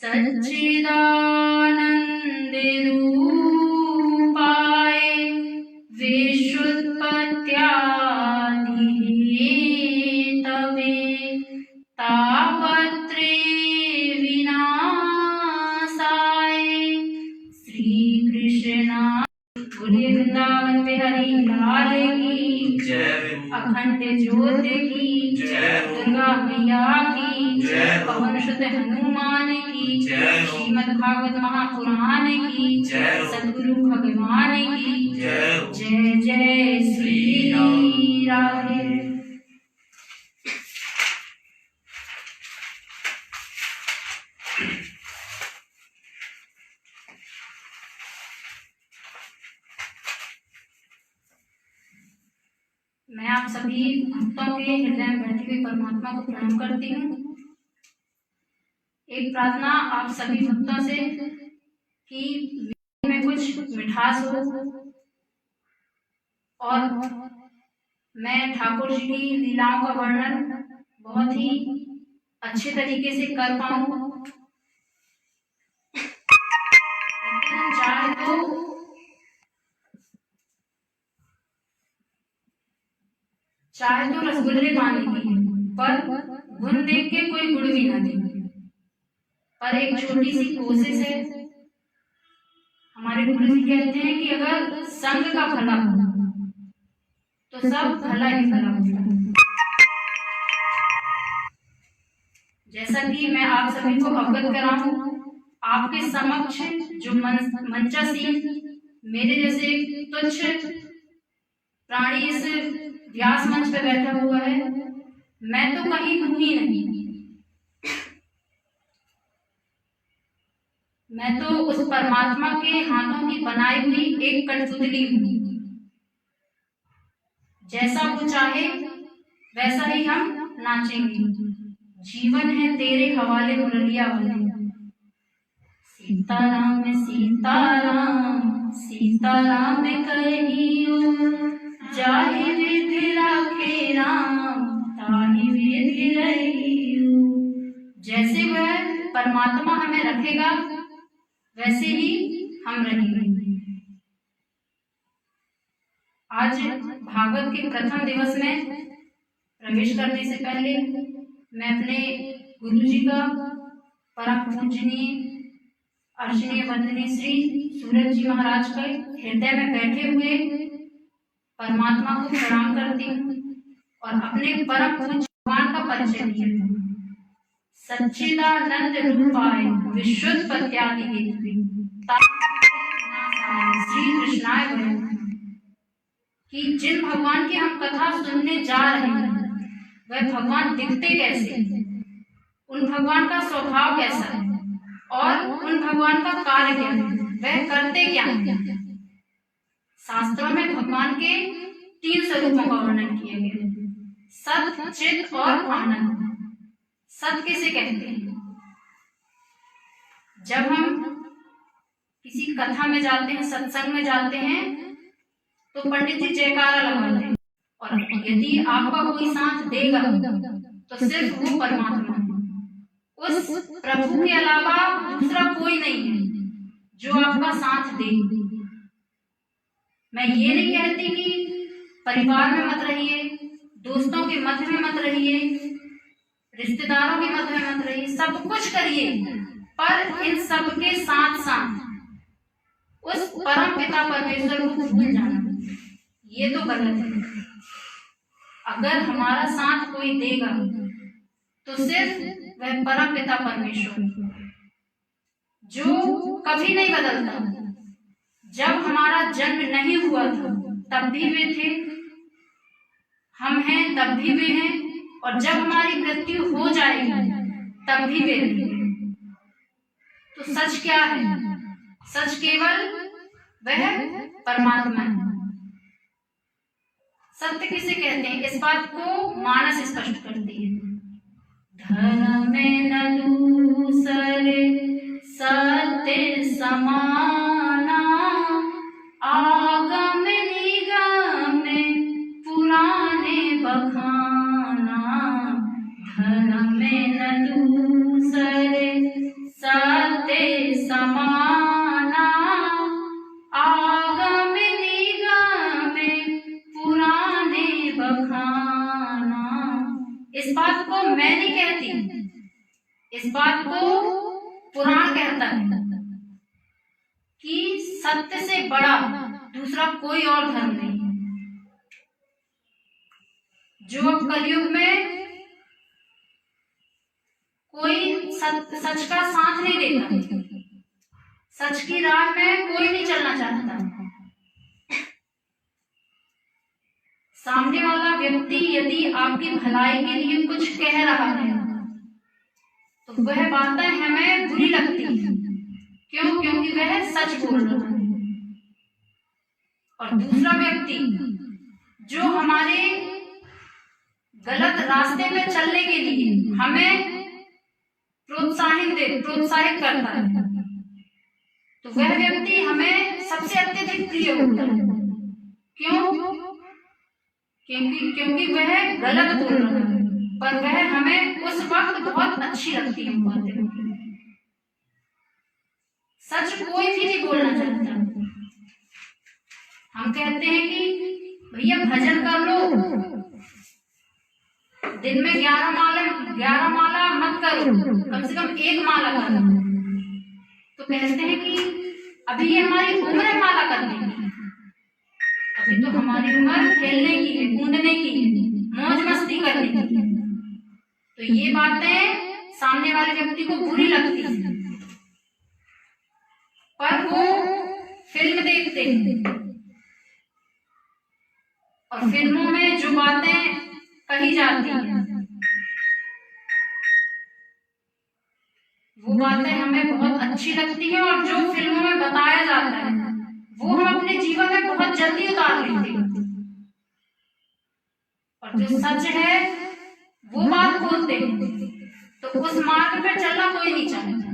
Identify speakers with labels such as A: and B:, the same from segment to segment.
A: सच्चिदानन्दरूपाय विश्वोत्पत्त्यादिहेतवे तापत्रय विनाशाय श्रीकृष्णाय वृंदावन बिहारी लाल की जय, अखंड ज्योति की जय, दुर्गा मैया की जय, पवन सुत हनुमान की जय, श्रीमद् भागवत महापुराण की जय, सद्गुरु भगवान की जय। जय जय श्री राधे। मैं आप सभी भक्तों के हृदय में बैठी हुई परमात्मा को प्रणाम करती हूँ। एक प्रार्थना आप सभी भक्तों से कि में कुछ मिठास हो और मैं ठाकुर जी की लीलाओं का वर्णन बहुत ही अच्छे तरीके से कर पाऊँ। चाहे तो रसगुल्ले पानी की, पर गुण देख के कोई गुड़ भी ना दे। पर एक छोटी सी कोशिश है। हमारे गुरु जी कहते हैं कि अगर संग का भला हो तो सब भला ही भला होता है। जैसा कि मैं आप सभी को अवगत कराऊं, आपके समक्ष जो मंचासीन मेरे जैसे तुच्छ प्राणी इस व्यास मंच पे बैठा हुआ है, मैं तो कहीं हूं ही नहीं। मैं तो उस परमात्मा के हाथों की बनाई हुई एक कठपुतली हूं। जैसा वो चाहे वैसा ही हम नाचेंगे। जीवन है तेरे हवाले मुरलिया वाले। सीताराम सीताराम सीताराम कहियो, जाहि विधि राखे राम ताहि विधि रहियो। जैसे वह परमात्मा हमें रखेगा वैसे ही हम रहेंगे। आज भागवत के प्रथम दिवस में प्रवेश करने से पहले मैं अपने गुरु जी का परम पूजनीय अर्चनीय वंदनीय श्री सूरज जी महाराज के हृदय में बैठे हुए परमात्मा को प्रणाम करती हूँ और अपने परम पूज्य भगवान का परिचय दिया। सच्चिदानंद रूपाय विश्वोत्पत्त्यादिहेतवे श्री कृष्णाय वयम्। कि जिन भगवान की हम कथा सुनने जा रहे हैं वह भगवान दिखते कैसे, उन भगवान का स्वभाव कैसा है और उन भगवान का कार्य क्या है, वह करते क्या है। शास्त्रों में भगवान के 3 स्वरूपों का वर्णन किया गया है, सत, चित और आनंद। सत किसे कहते हैं? जब हम किसी कथा में जाते हैं, सत्संग में जाते हैं तो पंडित जी जयकारा लगाते हैं और यदि आपका कोई साथ देगा तो सिर्फ वो परमात्मा है। उस प्रभु के अलावा दूसरा कोई नहीं है जो आपका साथ दे। मैं ये नहीं कहती कि परिवार में मत रहिए, दोस्तों के मध्य में मत रहिए, रिश्तेदारों के मध्य में मत रहिए, सब कुछ करिए, पर इन सब के साथ साथ उस परम पिता परमेश्वर को भूल जाना ये तो गलत है। अगर हमारा साथ कोई देगा तो सिर्फ वह परम पिता परमेश्वर जो कभी नहीं बदलता। जब हमारा जन्म नहीं हुआ था तब भी वे थे, हम हैं तब भी वे हैं, और जब हमारी मृत्यु हो जाएगी तब भी वे रहेंगे। तो सच क्या है? सच केवल वह परमात्मा है। सत्य किसे कहते हैं? इस बात को मानस स्पष्ट करती है। धर्म में न दूसरे सत्य समाना, आगम निगम पुराने बखाना। धर्म में न दूसरे सत्य समाना, आगम निगम पुराने बखाना। इस बात को मैं नहीं कहती, इस बात को पुराण कहता है कि सत्य से बड़ा दूसरा कोई और धर्म नहीं है। जो अब कलयुग में कोई सच का साथ नहीं देता, सच की राह में कोई नहीं चलना चाहता। सामने वाला व्यक्ति यदि आपकी भलाई के लिए कुछ कह रहा है तो वह बातें हमें बुरी लगती हैं। क्यों? क्योंकि वह सच बोल रहा है। और दूसरा व्यक्ति जो हमारे गलत रास्ते पे चलने के लिए हमें प्रोत्साहित करता है, तो वह व्यक्ति हमें सबसे अत्यधिक प्रिय होता है। क्यों? क्योंकि वह गलत बोल रहा है, पर वह हमें उस वक्त बहुत अच्छी लगती है बातें। सच कोई भी नहीं बोलना चाहता। हम कहते हैं कि भैया भजन कर लो, दिन में 11 माला मत करो, कम से कम 1 माला करो। तो कहते हैं कि अभी ये हमारी उम्र है माला करने की, अभी तो हमारी उम्र खेलने की है, कूदने की है, मौज मस्ती करने की है। तो ये बातें सामने वाले व्यक्ति को बुरी लगती है, पर वो फिल्म देखते हैं और फिल्मों में जो बातें कही जाती हैं वो बातें हमें बहुत अच्छी लगती हैं, और जो फिल्मों में बताया जाता है वो हम अपने जीवन में बहुत जल्दी उतार लेते हैं, और जो सच है वो बात खोलते हैं। तो उस मार्ग पर चलना कोई नहीं चाहता।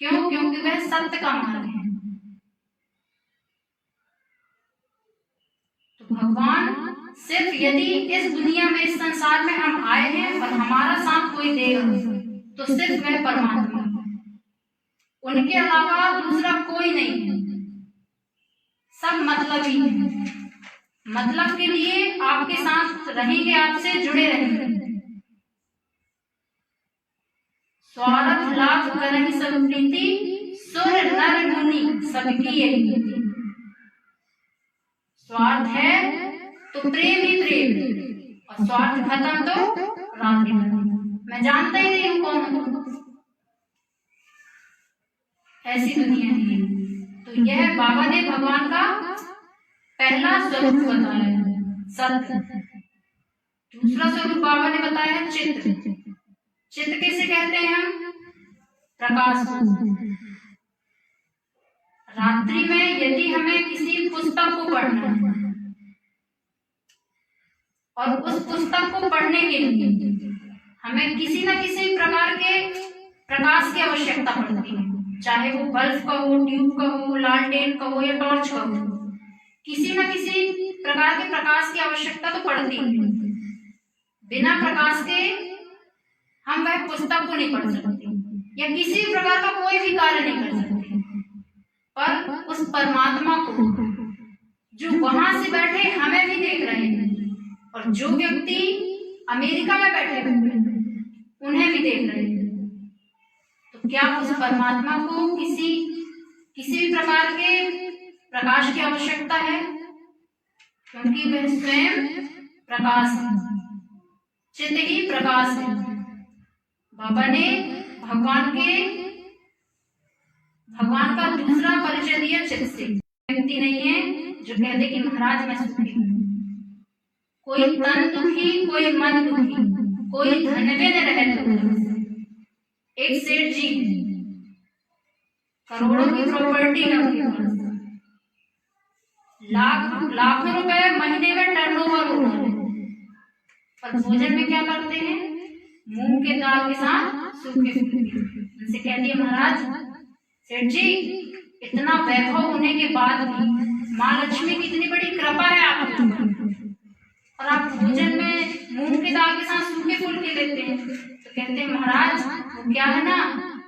A: क्यों? क्योंकि वह सत्य का मार्ग है। तो भगवान सिर्फ यदि इस दुनिया में, इस संसार में हम आए हैं और हमारा साथ कोई देगा तो सिर्फ वह परमात्मा, उनके अलावा दूसरा कोई नहीं है। सब मतलब ही है, मतलब के लिए आपके साथ रहेंगे, आपसे जुड़े रहेंगे। स्वार्थ लाभ करहि सब प्रीति, सुर नर मुनि सबकी यही। स्वार्थ है तो प्रेम ही प्रेम, और स्वार्थ खत्म तो राधे राधे। मैं जानता ही नहीं हूं कौन हूं, ऐसी दुनिया है। तो यह बाबा ने भगवान का पहला स्वरूप बताया है, सत्य। दूसरा स्वरूप बाबा ने बताया है चित्त। चित्त किसे कहते हैं हम? प्रकाश। रात्रि में यदि हमें किसी पुस्तक को पढ़ना है और उस पुस्तक को पढ़ने के लिए हमें किसी न किसी प्रकार के प्रकाश की आवश्यकता पड़ती है, चाहे वो बल्ब का हो, ट्यूब का हो, लालटेन का हो या टॉर्च का हो। किसी न किसी प्रकार के प्रकाश की आवश्यकता तो पड़ती है। बिना प्रकाश के हम वह पुस्तक को नहीं पढ़ सकते या किसी प्रकार का कोई भी कार्य नहीं कर सकते। पर उस परमात्मा को जो वहां से बैठे हमें भी देख रहे हैं, और जो व्यक्ति अमेरिका में बैठे हुए उन्हें भी देख रहे हैं, तो क्या उस परमात्मा को किसी भी प्रकार के प्रकाश की आवश्यकता है? क्योंकि वह स्वयं प्रकाश है, चित्त ही प्रकाश है। बाबा ने भगवान का दूसरा परिचय दिया चित्त से। व्यक्ति नहीं है जो कहते कि महाराज मैं सुखी हूँ। कोई तन दुखी, कोई मन दुखी, कोई धनवे न रहे। एक सेठ जी, करोड़ों की प्रॉपर्टी है उनके पास, लाखों रुपए महीने में टर्नओवर हो रहा है, पर भोजन में क्या करते हैं? मूंग के दाल के साथ सूखे फूले। उनसे कहती है महाराज सेठ जी, इतना वैभव होने के बाद भी माँ लक्ष्मी की इतनी बड़ी कृपा है आपके ऊपर, और आप भोजन में मूंग की दाल के साथ सूखे फुलके लेते हैं। तो कहते हैं महाराज वो क्या है ना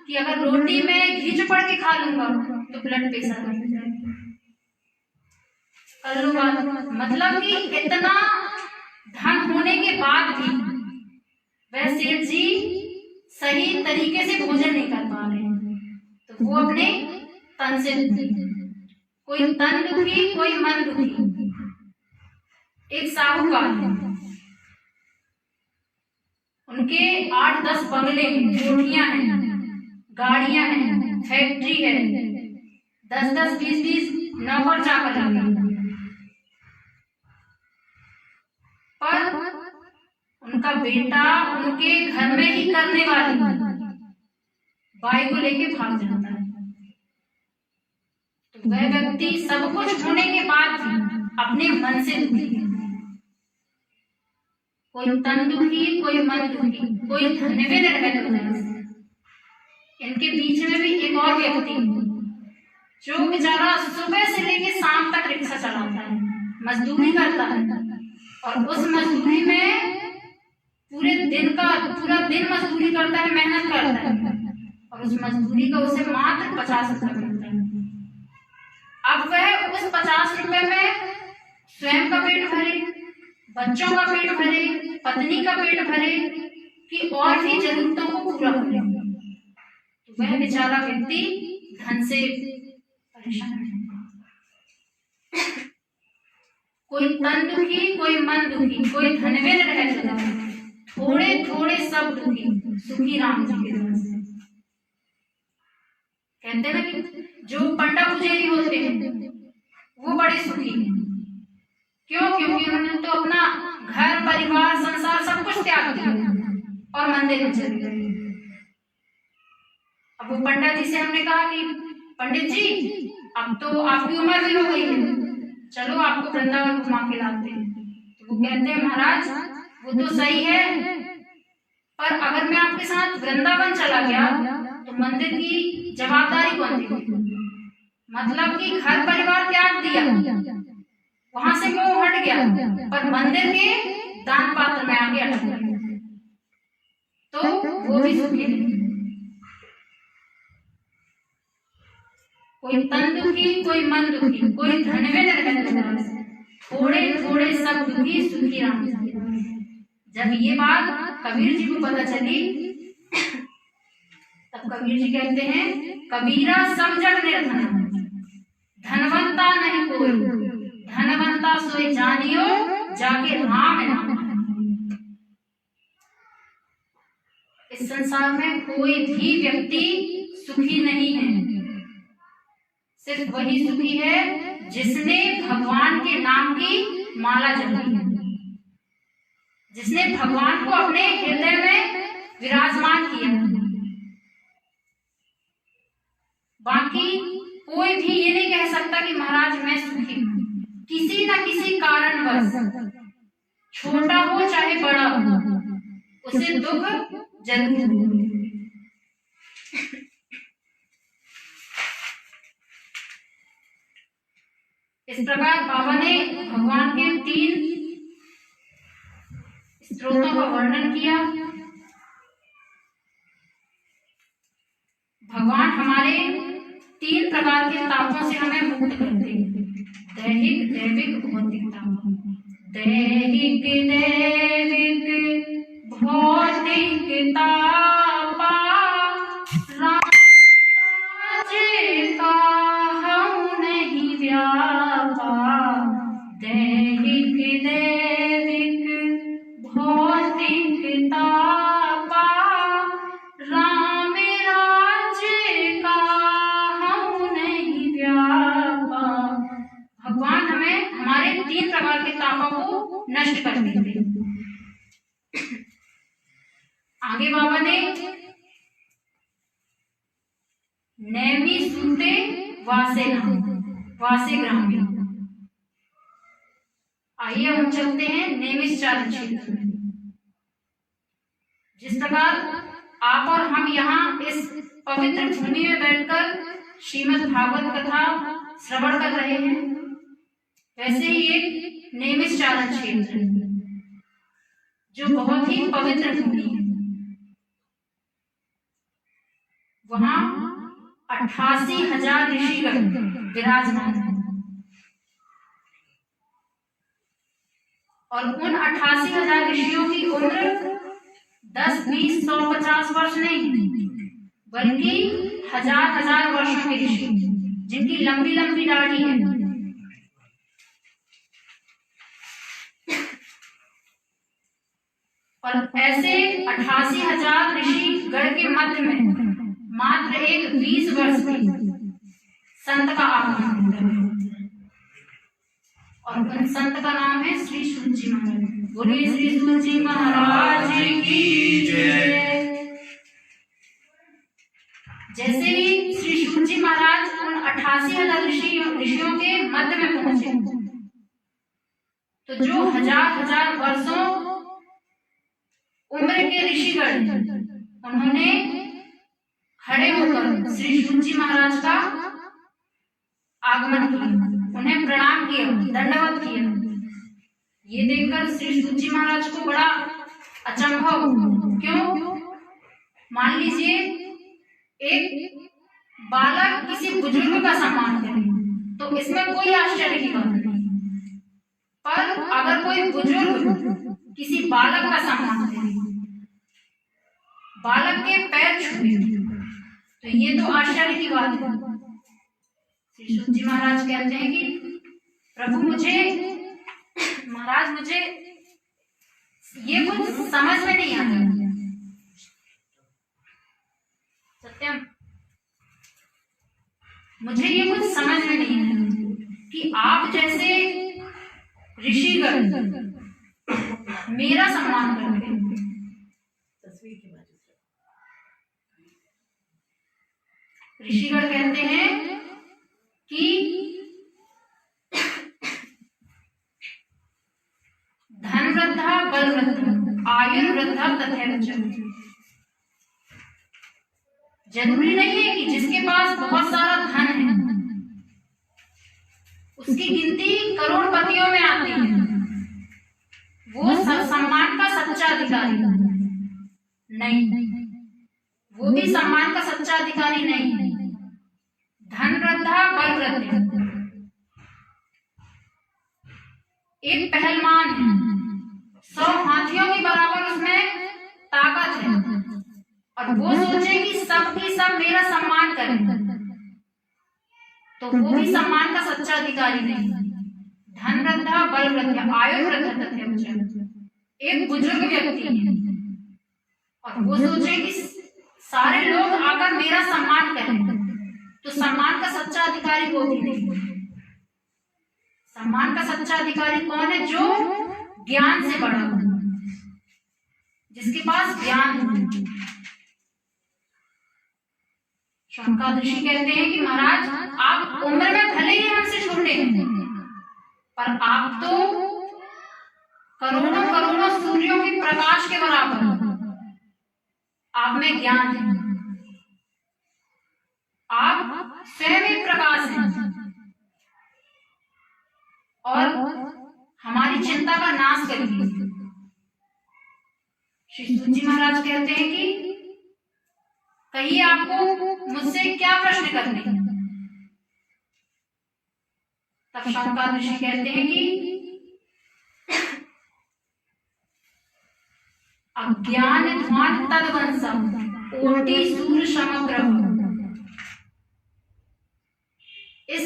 A: कि कि अगर रोटी में घी चुपड़ के खा लूंगा तो ब्लड प्रेशर बढ़ जाएगा। कर लो बात। मतलब कि इतना धन होने के बाद भी वह सेठ जी सही तरीके से भोजन नहीं कर पा रहे हैं, तो वो अपने तन से दुखी, कोई तन दुखी कोई मन दुखी। एक साहूकार है, उनके 8-10 बंगले हैं, कोठियां हैं, गाड़ियां हैं, फैक्ट्री है, 10-10, 20-20 नौकर चाकर हैं, पर उनका बेटा उनके घर में ही करने वाली बाई को लेके भाग जाता है। तो वह व्यक्ति सब कुछ होने के बाद अपने मन से दुखी है। कोई तन दुखी कोई मन दुखी, कोई धन्य रह। इनके बीच में भी एक और व्यक्ति जो बेचारा सुबह से लेकर शाम तक रिक्शा चलाता है, मजदूरी करता है, और उस मजदूरी में पूरा दिन मजदूरी करता है, मेहनत करता है, और उस मजदूरी का उसे मात्र 50 रुपए मिलता है। अब वह उस 50 रुपए में स्वयं का पेट भरे, बच्चों का पेट भरे, पत्नी का पेट भरे, कि और भी जरूरतों को पूरा करे। तो वह बेचारा व्यक्ति धन से परेशान है। कोई तन दुखी कोई मन दुखी, कोई धनवे न रह चला, थोड़े थोड़े सब दुखी, सुखी राम जी के दर से। कहते हैं ना कि जो पंडा पुजारी होते हैं वो बड़े सुखी हैं। क्यों? क्योंकि उन्होंने तो अपना घर परिवार संसार सब कुछ त्याग दिया और मंदिर में चले गए। अब वो पंडा जी से हमने कहा कि पंडित जी अब तो आपकी उम्र भी हो गई है, चलो आपको वृंदावन घुमा के लाते हैं। तो वो कहते हैं महाराज वो तो सही है, पर अगर मैं आपके साथ वृंदावन चला गया तो मंदिर की जवाबदारी कौन देगी? मतलब कि घर परिवार त्याग दिया, वहां से मोह हट गया, पर मंदिर के दान पात्र में आगे अटक गया, तो वो भी सुखी नहीं। कोई तन दुखी कोई मन दुखी, कोई धनवे न रहते, थोड़े थोड़े सब दुखी, सुखी राम जी। जब ये बात कबीर जी को पता चली तब कबीर जी कहते हैं कबीरा सब जग निर्धन, धनवंता नहीं कोई, धनवंता सोई जानियो जाके राम नाम। इस संसार में कोई भी व्यक्ति सुखी नहीं है, सिर्फ वही सुखी है जिसने भगवान के नाम की माला जपी है, जिसने भगवान को अपने हृदय में विराजमान किया। बाकी कोई भी ये नहीं कह सकता कि महाराज मैं सुखी हूं। किसी न किसी कारणवश, छोटा हो चाहे बड़ा हो, उसे दुख जरूर होगा। इस प्रकार बाबा ने भगवान के 3 स्रोतों का वर्णन किया। भगवान हमारे 3 प्रकार के तापों से हमें मुक्त करते हैं, दैहिक दैविक भौतिक ताप। दैहिक दैविक भौतिक तापा राज का हम नहीं व्यापा। दैहिक दैविक भौतिक तापा राम राज्य का हम नहीं व्यापा। भगवान हमें हमारे 3 प्रकार के तापों को नष्ट कर देते। आगे बाबा ने नैमी सूते वासे ग्राम। आइए हम चलते हैं नैमिषारण्य क्षेत्र में। जिस प्रकार आप और हम यहाँ इस पवित्र भूमि में बैठकर श्रीमद् भागवत कथा श्रवण कर रहे हैं, वैसे ही एक नैमिषारण्य क्षेत्र है जो बहुत ही पवित्र भूमि है। वहां 88,000 ऋषिगण विराजमान हैं और उन 88,000 ऋषियों की उम्र 10, 20, 100, 50 वर्ष नहीं, बल्कि हजार वर्षों के ऋषि जिनकी लंबी लंबी दाढ़ी है। और ऐसे 88,000 ऋषि गण के मध्य में मात्र एक 20 वर्ष के संत का आगमन होता है और उन संत का नाम है श्री सूत जी महाराज। बोलिए श्री सूत जी महाराज की जय। जैसे ही श्री सूत जी महाराज उन 88,000 ऋषियों के मध्य में पहुंचे तो जो हजार वर्षों उम्र के ऋषिगण उन्होंने खड़े होकर श्री सूत जी महाराज का आगमन किया, उन्हें प्रणाम किया, दंडवत किया। ये देखकर श्री सूत जी महाराज को बड़ा अचंभव, क्यों? मान लीजिए एक बालक किसी बुजुर्ग का सम्मान करे तो इसमें कोई आश्चर्य की बात नहीं, पर अगर कोई बुजुर्ग किसी बालक का सम्मान करे, बालक के पैर छुए, तो ये तो आश्चर्य की बात है। श्री सूत जी महाराज कहते हैं कि प्रभु मुझे ये कुछ समझ में नहीं आ रहा। सत्यम, मुझे ये कुछ समझ में नहीं आ रहा कि आप जैसे ऋषिगण मेरा सम्मान करते हैं। ऋषिगण कहते हैं कि धन वृद्धा बल वृद्धा आयुर्वृद्धा तथैव च। जरूरी नहीं है कि जिसके पास बहुत सारा धन है उसकी गिनती करोड़पतियों में आती है, वो सम्मान का सच्चा अधिकारी नहीं, वो भी सम्मान का सच्चा अधिकारी नहीं है। धन वृद्धा बल वृद्धा, एक पहलवान है, 100 हाथियों के बराबर उसमें ताकत है और वो सोचे कि सब मेरा सम्मान करें, तो वो भी सम्मान का सच्चा अधिकारी नहीं। धन वृद्धा बल वृद्धा आयु वृद्धा तथैव च। एक बुजुर्ग व्यक्ति है और वो सोचे कि सारे लोग आकर मेरा सम्मान करें, तो सम्मान का सच्चा अधिकारी वो भी नहीं। सम्मान का सच्चा अधिकारी कौन है? जो ज्ञान से बड़ा हो, जिसके पास ज्ञान है। शंकर ऋषि कहते हैं कि महाराज आप उम्र में भले ही हमसे छोटे हैं, पर आप तो करोड़ों सूर्यों के प्रकाश के बराबर, आप में ज्ञान है, आप स्वयं एक प्रकाश हैं और हमारी चिंता का नाश करिए। श्री सूत जी महाराज कहते हैं कि कहिए आपको मुझसे क्या प्रश्न करने। तब शंकर ऋषि कहते हैं कि अज्ञान ध्वान तद्वंशम ओटी सूर्य समग्र। इस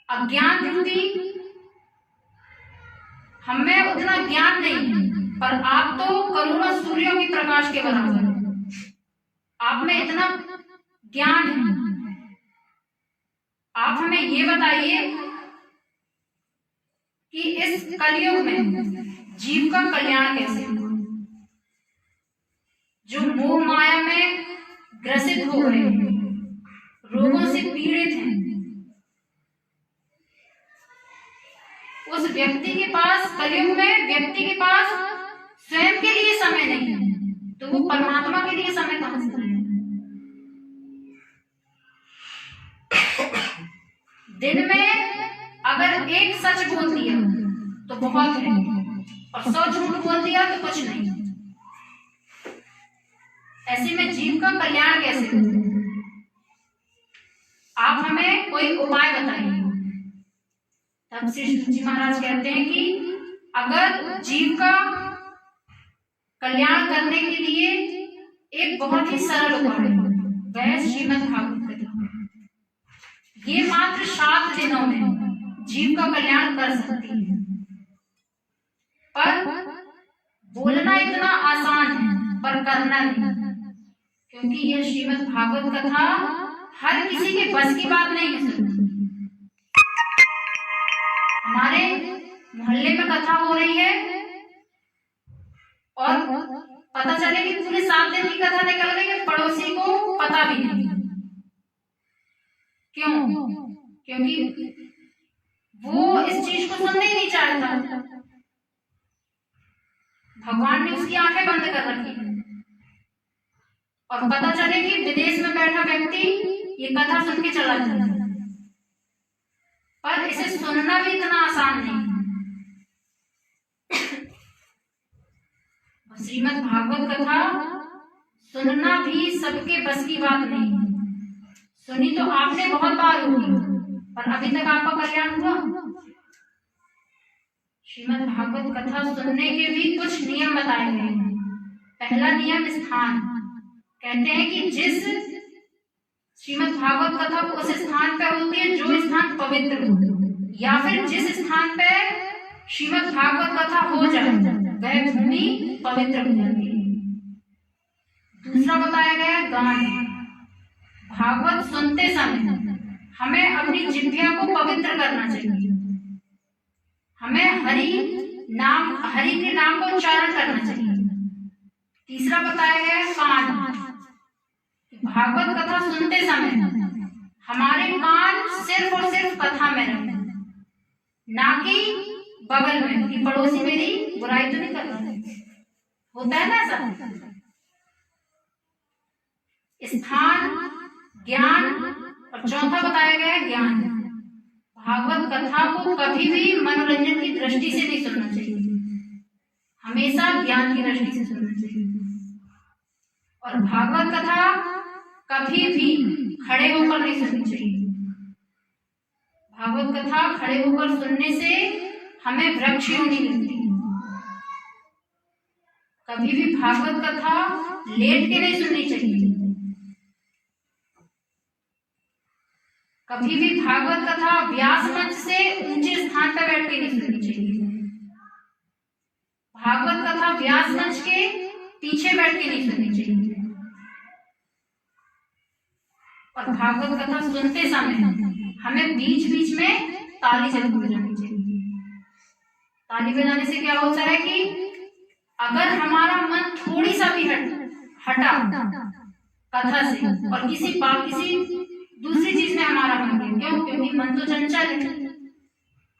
A: अज्ञान रूपी हमें उतना ज्ञान नहीं है, पर आप तो करोड़ों सूर्यों की प्रकाश के बराबर, आप में इतना ज्ञान है। आप हमें ये बताइए कि इस कलयुग में जीव का कल्याण कैसे हो? जो मोह माया में ग्रसित हो रहे हैं, रोगों से पीड़ित हैं, उस व्यक्ति के पास, कलयुग में व्यक्ति के पास स्वयं के लिए समय नहीं है, तो वो परमात्मा के लिए समय कहां से लाए? दिन में अगर एक सच बोल दिया तो बहुत है, और 100 झूठ बोल दिया तो कुछ नहीं। ऐसे में जीव का कल्याण कैसे हो? आप हमें कोई उपाय बताइए। तब श्री शुक जी महाराज कहते हैं कि अगर जीव का कल्याण करने के लिए एक बहुत ही सरल उपाय है, वह श्रीमद् भागवत कथा। ये मात्र 7 दिनों में जीव का कल्याण कर सकती है। पर बोलना इतना आसान है पर करना नहीं, क्योंकि यह श्रीमद् भागवत कथा हर किसी के बस की बात नहीं है। हमारे मोहल्ले में कथा हो रही है और पता चले कि पूरे 7 दिन की कथा निकल गई है, पड़ोसी को पता भी नहीं। क्यों? क्योंकि वो इस चीज को सुनना ही नहीं चाहता। भगवान ने उसकी आंखें बंद कर रखी है। और पता चले कि विदेश में बैठा व्यक्ति ये कथा सुन के चला जाता है, पर इसे सुनना भी इतना आसान नहीं। श्रीमद् भागवत कथा सुनना भी सबके बस की बात नहीं। सुनी तो आपने बहुत बार होगी, पर अभी तक आपका कल्याण हुआ? श्रीमद् भागवत कथा सुनने के भी कुछ नियम बताए गए हैं। पहला नियम स्थान। कहते हैं कि जिस श्रीमद् भागवत कथा उस स्थान पे होती है जो स्थान पवित्र हो, या फिर जिस स्थान पे श्रीमद् भागवत कथा हो जाए वह भूमि पवित्र हो जाती है। दूसरा बताया गया है गान। भागवत सुनते समय हमें अपनी जिह्वा को पवित्र करना चाहिए। हमें हरि के नाम का उच्चारण करना चाहिए। तीसरा बताया गया है कान। भागवत कथा सुनते समय हमारे कान सिर्फ और सिर्फ कथा में रहे, ना कि बगल में कि पड़ोसी मेरी बुराई तो नहीं कर रहा है। होता है ना ऐसा? स्थान, ज्ञान और चौथा बताया गया है ज्ञान। भागवत कथा को कभी भी मनोरंजन की दृष्टि से नहीं सुनना चाहिए, हमेशा ज्ञान की दृष्टि से सुनना चाहिए। और भागवत कथा कभी भी खड़े होकर नहीं सुननी चाहिए। भागवत कथा खड़े होकर सुनने से हमें वृक्ष योनि मिलती है। कभी भी भागवत कथा लेट के नहीं सुननी चाहिए। कभी भी भागवत कथा व्यास मंच से ऊंचे स्थान पर बैठ के नहीं सुननी चाहिए। भागवत कथा व्यास मंच के पीछे बैठ के नहीं सुननी चाहिए। और भागवत कथा सुनते समय हमें बीच बीच में ताली जरूर बजानी चाहिए। ताली बजाने से क्या होता है कि अगर हमारा मन थोड़ी सा भी हटा कथा से और किसी दूसरी चीज में हमारा मन गया, क्यों? क्योंकि मन तो चंचल है,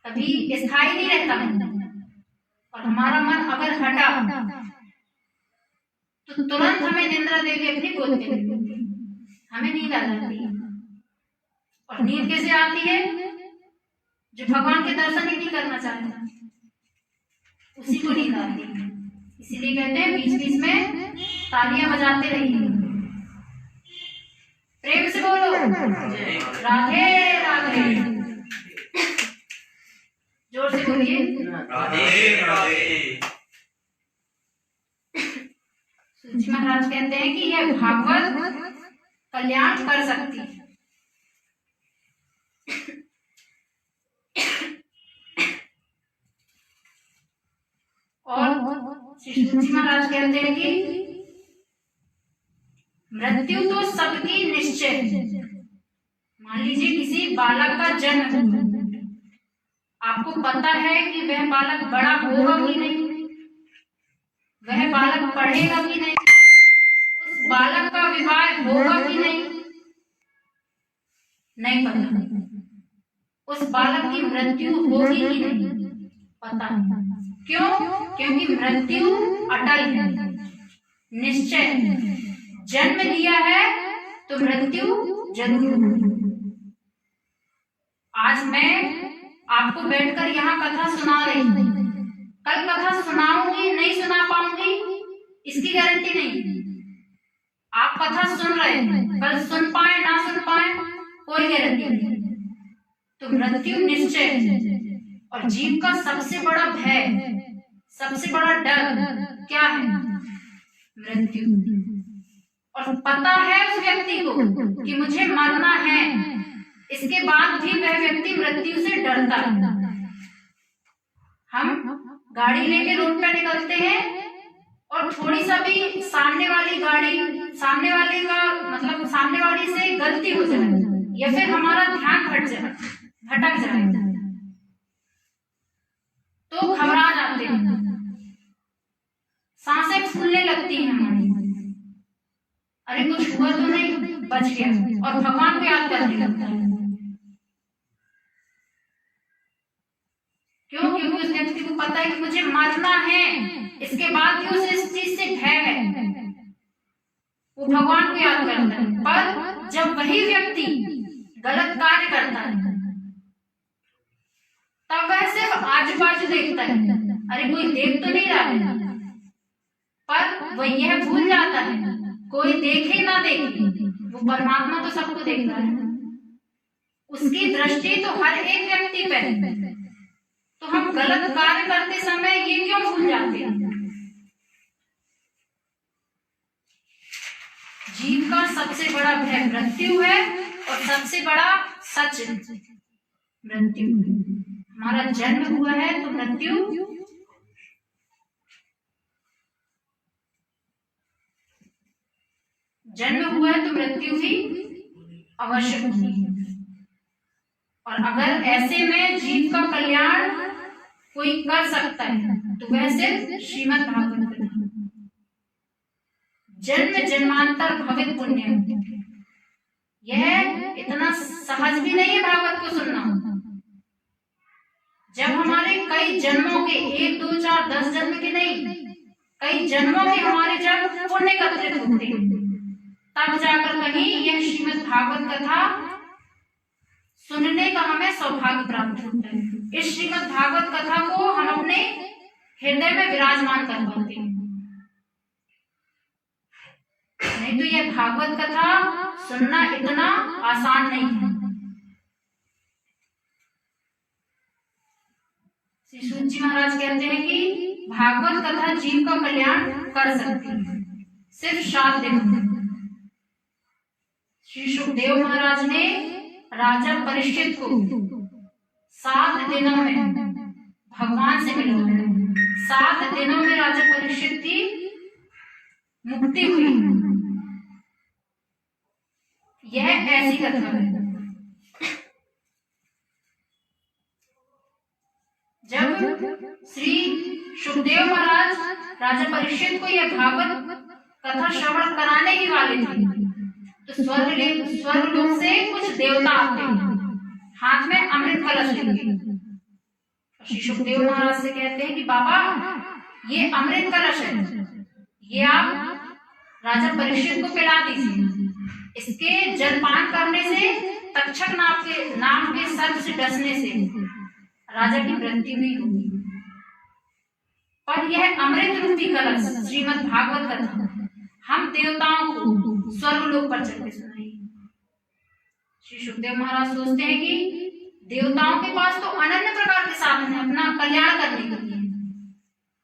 A: कभी स्थायी नहीं रहता मन। और हमारा मन अगर हटा तो तुरंत हमें निद्रा देवी अपनी गोद में लेती है, हमें नींद आ जाती है। और नींद कैसे आती है? जो भगवान के दर्शन ही नहीं करना चाहता उसी को नींद आती है। इसीलिए कहते हैं बीच बीच में तालियां बजाते रहिए। प्रेम से बोलो राधे राधे। जोर से बोलिए राधे राधे। सूची महाराज कहते हैं कि यह भागवत कल्याण कर सकती है। और श्री सूची महाराज कहते हैं कि मृत्यु तो सबकी निश्चय है। मान लीजिए किसी बालक का जन्म, आपको पता है कि वह बालक बड़ा होगा कि नहीं, वह बालक पढ़ेगा कि नहीं, उस बालक का विवाह होगा कि नहीं पता। उस बालक की मृत्यु होगी कि नहीं पता है। क्यों? क्योंकि मृत्यु अटल है, निश्चय है। जन्म लिया है तो मृत्यु जरूर होगी। आज मैं आपको बैठकर यहाँ कथा सुना रही हूँ, कल कथा सुनाऊंगी नहीं सुना पाऊंगी इसकी गारंटी नहीं। आप कथा सुन रहे हैं, कल सुन पाए ना सुन पाए कोई गारंटी नहीं। तो मृत्यु निश्चय है। और जीव का सबसे बड़ा भय, सबसे बड़ा डर क्या है? मृत्यु। और पता है उस व्यक्ति को कि मुझे मरना है, इसके बाद भी वह व्यक्ति मृत्यु से डरता है। हम गाड़ी लेके रोड पे निकलते हैं और थोड़ी सा भी सामने वाली गाड़ी, सामने वाले का मतलब सामने वाली से गलती हो जाए या फिर हमारा ध्यान भटक जाए तो घबरा जाते हैं, सांसें फूलने लगती हैं हमारी, अरे कुछ हुआ तो नहीं, बच गया, और भगवान को याद करने लगता है। क्यों? क्योंकि उस व्यक्ति को पता है कि मुझे मरना है, इसके बाद भी उसे इस चीज से भय है, वो भगवान को याद करता है। पर जब वही व्यक्ति गलत कार्य करता है तब वह सिर्फ आजू बाजू देखता है, अरे कोई देख तो नहीं रहा है, पर वह यह भूल जाता है कोई देखे ना देखे, वो परमात्मा तो सबको देख रहा है, उसकी दृष्टि तो हर एक व्यक्ति पे है। तो हम गलत कार्य करते समय ये क्यों भूल जाते हैं? जीव का सबसे बड़ा भय मृत्यु है और सबसे बड़ा सच मृत्यु। हमारा जन्म हुआ है तो मृत्यु भी अवश्य होती है। और अगर ऐसे में जीव का कल्याण कोई कर सकता है तो वह सिर्फ श्रीमद् भागवत कथा। जन्म जन्मांतर भवित पुण्य, यह इतना सहज भी नहीं है भागवत को सुनना। जब हमारे कई जन्मों के 1 2 4 10 जन्म के नहीं, कई जन्मों के हमारे जब पुण्य एकत्रित होते हैं तब जाकर कहीं यह श्रीमद् भागवत कथा सुनने का हमें सौभाग्य प्राप्त होता है। इस श्रीमद् भागवत कथा को हम अपने हृदय में विराजमान कर पाते हैं। नहीं तो यह भागवत कथा सुनना इतना आसान नहीं है। श्री सूत जी महाराज कहते हैं कि भागवत कथा जीव का कल्याण कर सकती है सिर्फ 7 दिन में। श्री सुखदेव महाराज ने राजा परीक्षित को 7 दिनों में भगवान से मिलवाया। 7 दिनों में राजा परीक्षित की मुक्ति हुई। यह ऐसी कथा है। जब श्री सुखदेव महाराज राजा परीक्षित को यह भागवत कथा श्रवण कराने ही वाले थे तो स्वर्गलोक से कुछ देवता आते हैं, हाथ में अमृत कलश लेके। श्री सुखदेव महाराज से कहते हैं कि बाबा ये अमृत कलश है, ये आप राजा परीक्षित को पिला दीजिए। इसके जलपान करने से तक्षक नाम के सर्प से डसने से राजा की मृत्यु नहीं होगी। पर यह अमृत रूपी कलश श्रीमद् भागवत कथा हम देवताओं को स्वर्गलोक पर चढ़ के सुनाइए। श्री सुखदेव महाराज सोचते हैं कि देवताओं के पास तो अनन्य प्रकार के साधन है अपना कल्याण करने के लिए,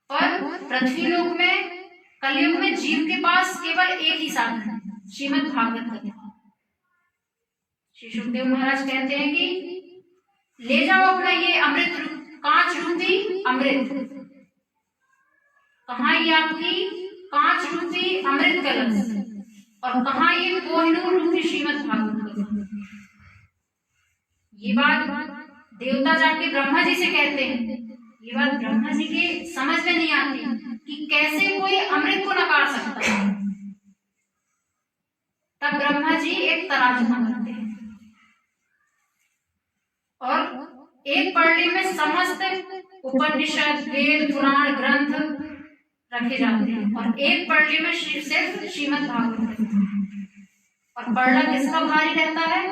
A: पर पृथ्वी लोक में कलयुग में जीव के पास केवल एक ही साधन है, श्रीमद् भागवत कथा। श्री सुखदेव महाराज कहते हैं कि ले जाओ अपना ये अमृत कांच रूपी अमृत, कहाँ ये आपकी कांच रूपी अमृत कलश और कहाँ ये कोहिनूर रूपी श्रीमद् भागवत कथा। ये बात देवता जाके ब्रह्मा जी से कहते हैं। ये बात ब्रह्मा जी के समझ में नहीं आती कि कैसे कोई अमृत को नकार सकता है। तब ब्रह्मा जी एक तराजू बनाते हैं और एक पलड़ी में समस्त उपनिषद वेद पुराण ग्रंथ रखे जाते हैं और एक पलड़ी में सिर्फ श्रीमद् भागवत कथा। और पलड़ा किसका भारी रहता है?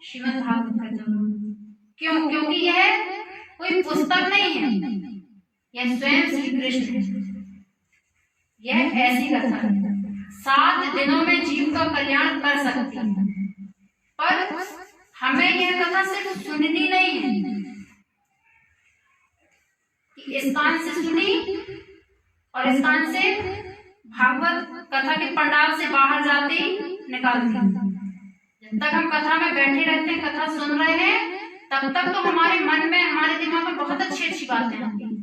A: श्रीमद् भागवत कथा। क्यों? क्योंकि यह कोई पुस्तक नहीं है, यह स्वयं श्री कृष्ण है। यह ऐसी कथा है 7 दिनों में जीव का कल्याण कर सकती है। पर हमें यह कथा सिर्फ सुननी नहीं है कि इस कान से सुनी और इस कान से भागवत कथा के पंडाल से बाहर जाते ही निकाल दी। जब तक हम कथा में बैठे रहते हैं, कथा सुन रहे हैं, तब तक तो हमारे मन में, हमारे दिमाग में बहुत अच्छी अच्छी बातें आती हैं।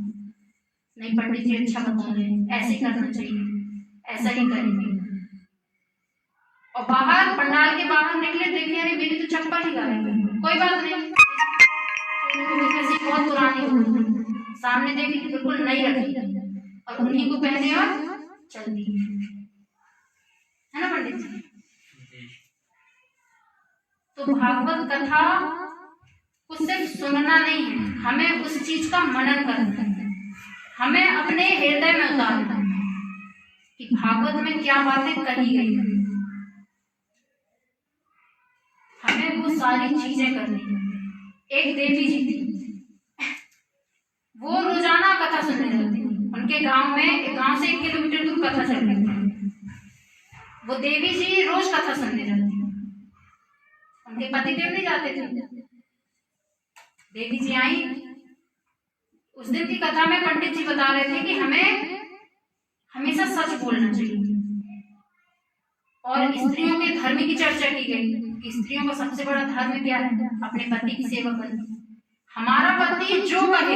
A: नहीं, पंडित जी अच्छा बता रहे हैं, ऐसे ही करना चाहिए, ऐसा ही करेंगे। और बाहर, पंडाल के बाहर निकले, देखिए अरे मेरी तो चप्पल ही गायब है। कोई बात नहीं, बहुत पुरानी होगी, सामने देखी कि बिल्कुल नई रखी और उन्हीं को पहने और चल दी, है ना पंडित जी? तो भागवत कथा को सिर्फ सुनना नहीं है, हमें उस चीज का मनन करना है, हमें अपने हृदय में उतारना है कि भागवत में क्या बातें कही गई हैं। हमें वो सारी चीजें करनी है। एक देवी जी थी, वो रोजाना कथा सुनने जाती थी। उनके गांव में, एक गांव से 1 किलोमीटर दूर कथा चल रही थी। वो देवी जी रोज कथा सुनने जाती थी। उनके पतिदेव नहीं जाते थे। देवी जी आई, उस दिन की कथा में पंडित जी बता रहे थे कि हमें हमेशा सच बोलना चाहिए। और स्त्रियों के धर्म की चर्चा की गई कि स्त्रियों का सबसे बड़ा धर्म क्या है? अपने पति की सेवा करना। हमारा पति जो कहे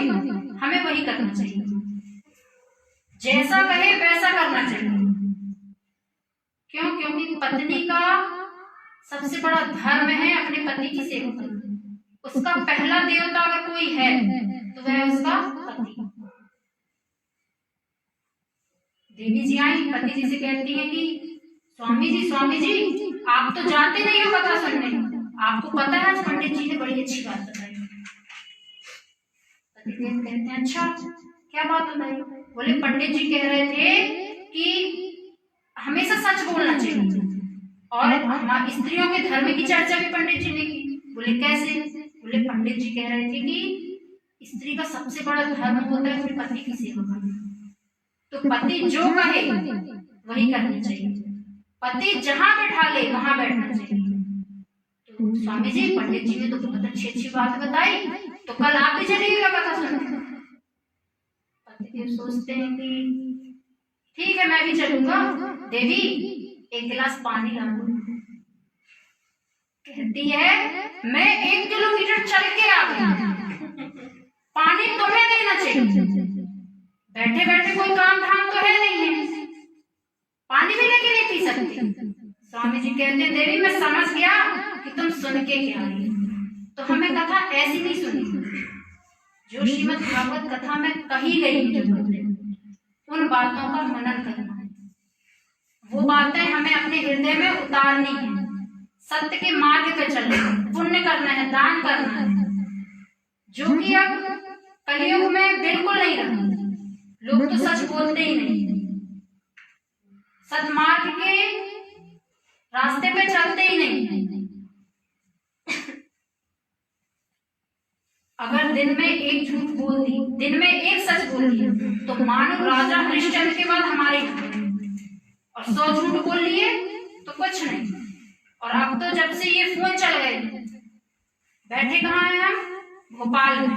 A: हमें वही करना चाहिए, जैसा कहे वैसा करना चाहिए। क्यों? क्योंकि पत्नी का सबसे बड़ा धर्म है अपने पति की सेवा करना। उसका पहला देवता अगर कोई है तो वह है उसका पति। देवी जी आई, पति जी से कहती है कि स्वामी जी, आप तो जाते नहीं हो कथा सुनने, आपको पता है आज पंडित जी ने बड़ी अच्छी बात बताई। पतिदेव कहते हैं अच्छा, क्या बात बताई? बोले पंडित जी कह रहे थे कि हमेशा सच बोलना चाहिए और हमारी स्त्रियों के धर्म की चर्चा भी पंडित जी ने की। बोले कैसे? बोले पंडित जी कह रहे थे कि स्त्री का सबसे बड़ा धर्म होता है अपने पति की सेवा करना। तो पति जो कहे वही करना चाहिए, पति जहां बैठा ले वहां बैठना चाहिए। तो स्वामी जी, पंडित जी ने तो बहुत अच्छी अच्छी बात बताई, तो कल आप भी चलिएगा कथा सुनने। पतिदेव सोचते हैं कि ठीक है मैं भी चलूंगा। देवी 1 गिलास पानी ला दो। कहती है मैं 1 किलोमीटर चल के आ गई, पानी तुम्हें देना चाहिए। बैठे बैठे कोई काम धाम तो है नहीं है, पानी भी लेके नहीं पी सकती। स्वामी जी कहते हैं देवी मैं समझ गया कि तुम सुन के क्या आई, तो हमें कथा ऐसी नहीं सुनी, जो श्रीमद् भागवत कथा में कही गई जो बातें, उन बातों का मनन करना है। वो बातें हमें अपने हृदय में उतारनी है, सत्य के मार्ग पे चलना है, पुण्य करना है, दान करना है, जो कि अब कलयुग में बिल्कुल नहीं रहा। लोग तो सच बोलते ही नहीं, सत्मार्ग के रास्ते पे चलते ही नहीं। अगर दिन में एक झूठ बोल दी, दिन में एक सच बोल दिया, तो मानो राजा हरिश्चंद्र के बाद हमारे और 100 झूठ बोल लिए तो कुछ नहीं। और अब तो जब से ये फोन चल गए, बैठे कहाँ हैं हम? भोपाल में।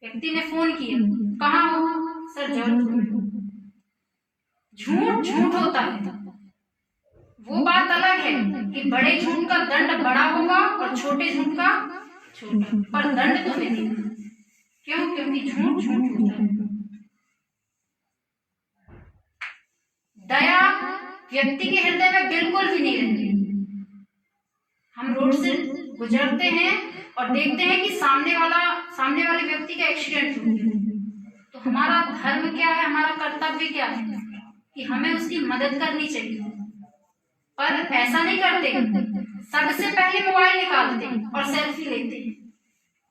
A: व्यक्ति ने फोन किया, कहाँ हो? सर जरूर। झूठ झूठ होता है, वो बात अलग है कि बड़े झूठ का दंड बड़ा होगा और छोटे झूठ का छोटा, पर दंड तो नहीं देना। क्यों? क्योंकि झूठ झूठ होता है। दया व्यक्ति के हृदय में बिल्कुल भी नहीं रहती। हम रोड से गुजरते हैं और देखते हैं कि सामने वाले व्यक्ति का एक्सीडेंट हो गया, तो हमारा धर्म क्या है, हमारा कर्तव्य क्या है कि हमें उसकी मदद करनी चाहिए। पर ऐसा नहीं करते, सबसे पहले मोबाइल निकालते हैं और सेल्फी लेते हैं।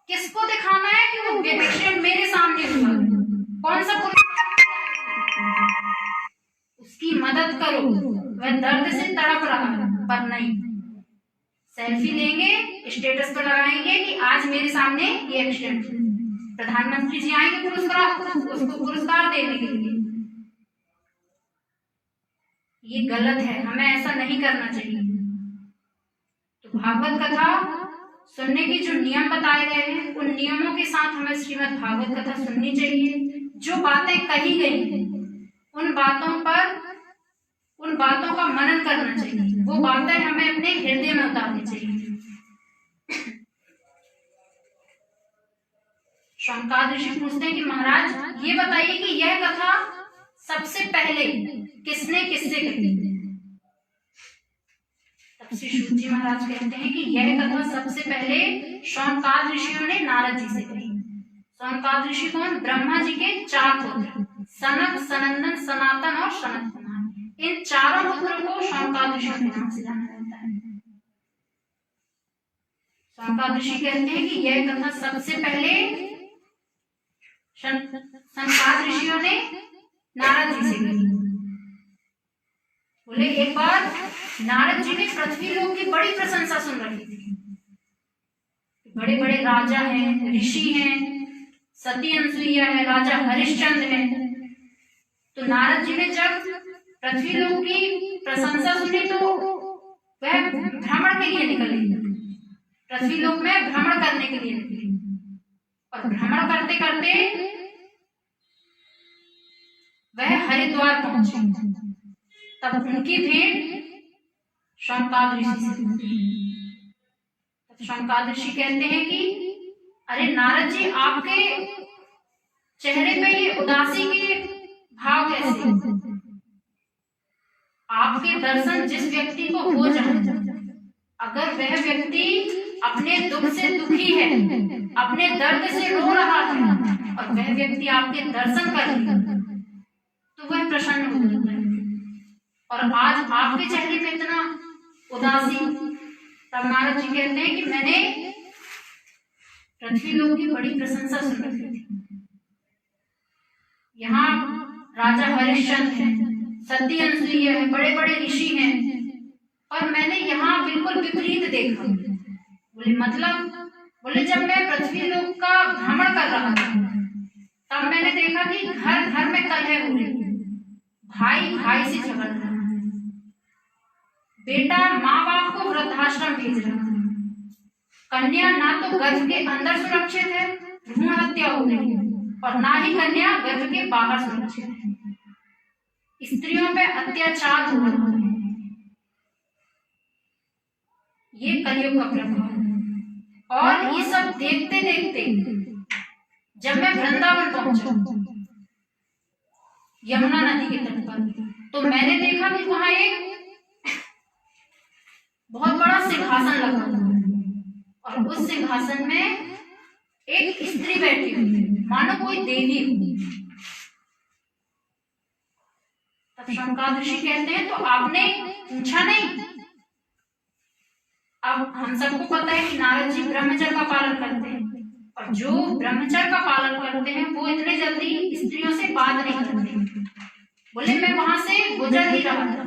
A: किसको दिखाना है कि वो एक्सीडेंट मेरे सामने हुआ, कौन सा उसकी मदद करो, वह दर्द से तड़प रहा है, पर नहीं, सेल्फी लेंगे, स्टेटस पर लगाएंगे कि आज मेरे सामने ये एक्सीडेंट। प्रधानमंत्री जी आएंगे उसको पुरस्कार देने के लिए। ये गलत है, हमें ऐसा नहीं करना चाहिए। तो भागवत कथा सुनने के जो नियम बताए गए हैं, उन नियमों के साथ हमें श्रीमद् भागवत कथा सुननी चाहिए। जो बातें कही गई उन बातों का मनन करना चाहिए, वो बातें हमें अपने हृदय में उतारनी चाहिए। शौनकाद ऋषि पूछते हैं कि महाराज ये बताइए कि यह कथा सबसे पहले किसने किससे कही? तब श्री शुक जी महाराज कहते हैं कि यह कथा सबसे पहले शौनकाद ऋषियों ने नारद जी से कही। शौनकाद ऋषि कौन? ब्रह्मा जी के 4 पुत्र, सनक, सनंदन, सनातन और सनत कुमार। इन चारों पुत्रों को शौनकाद ऋषि के नाम से जाना जाता है। शौनकाद ऋषि कहते हैं कि यह कथा सबसे पहले शौनकाद ऋषियों ने नारद जी से कही। बोले एक बार नारद जी ने पृथ्वी लोक की बड़ी प्रशंसा सुन रखी थी। बड़े बड़े राजा हैं, ऋषि हैं, सती अनसुईया है, राजा हरिश्चंद्र है। तो नारद जी ने जब पृथ्वी लोक की प्रशंसा सुनी तो वह भ्रमण के लिए निकले, पृथ्वी लोक में भ्रमण करने के लिए निकले। और भ्रमण करते करते वह हरिद्वार पहुंचे। तब उनकी भेंट शौनकाद ऋषि से हुई। शौनकाद ऋषि कहते हैं कि अरे नारद जी, आपके चेहरे पे ये उदासी के भाव कैसे? आपके दर्शन जिस व्यक्ति को हो जाए, अगर वह व्यक्ति अपने दुख से दुखी है, अपने दर्द से रो रहा है, और वह व्यक्ति आपके दर्शन कर ले तो वह प्रसन्न हो जाता है। और आज आपके चेहरे पे इतना उदासी। तब नारद जी कहते हैं कि मैंने पृथ्वी लोक की बड़ी प्रशंसा सुन रखी थी। यहाँ राजा हरिश्चंद्र है, सती अनसुईया है, बड़े बड़े ऋषि हैं, और मैंने यहाँ बिल्कुल विपरीत देखा। बोले मतलब? बोले जब मैं पृथ्वी लोक का भ्रमण कर रहा था तब मैंने देखा कि घर घर में कलह हो रही, भाई भाई से झगड़ रहा है, बेटा माँ बाप को वृद्धाश्रम भेज रहा है, कन्या ना तो गर्भ के अंदर सुरक्षित है, भ्रूण हत्या हो रही है, और ना ही कन्या गर्भ के बाहर सुरक्षित है। स्त्रियों पे अत्याचार हो रहा है। ये कलयुग का प्रभाव है। और ये सब देखते देखते जब मैं वृंदावन पहुंचा, यमुना नदी के तट पर, तो मैंने देखा कि वहां एक बहुत बड़ा सिंहासन लगा हुआ है, और उस सिंहासन में एक स्त्री बैठी हुई है, मानो कोई देवी हो। तब शौनकाद ऋषि कहते हैं तो आपने पूछा नहीं? अब हम सबको पता है कि नारद जी ब्रह्मचर्य का पालन करते हैं, और जो ब्रह्मचर्य का पालन करते हैं वो इतने जल्दी स्त्रियों से बात नहीं करते। बोले मैं वहां से गुजर ही रहा था,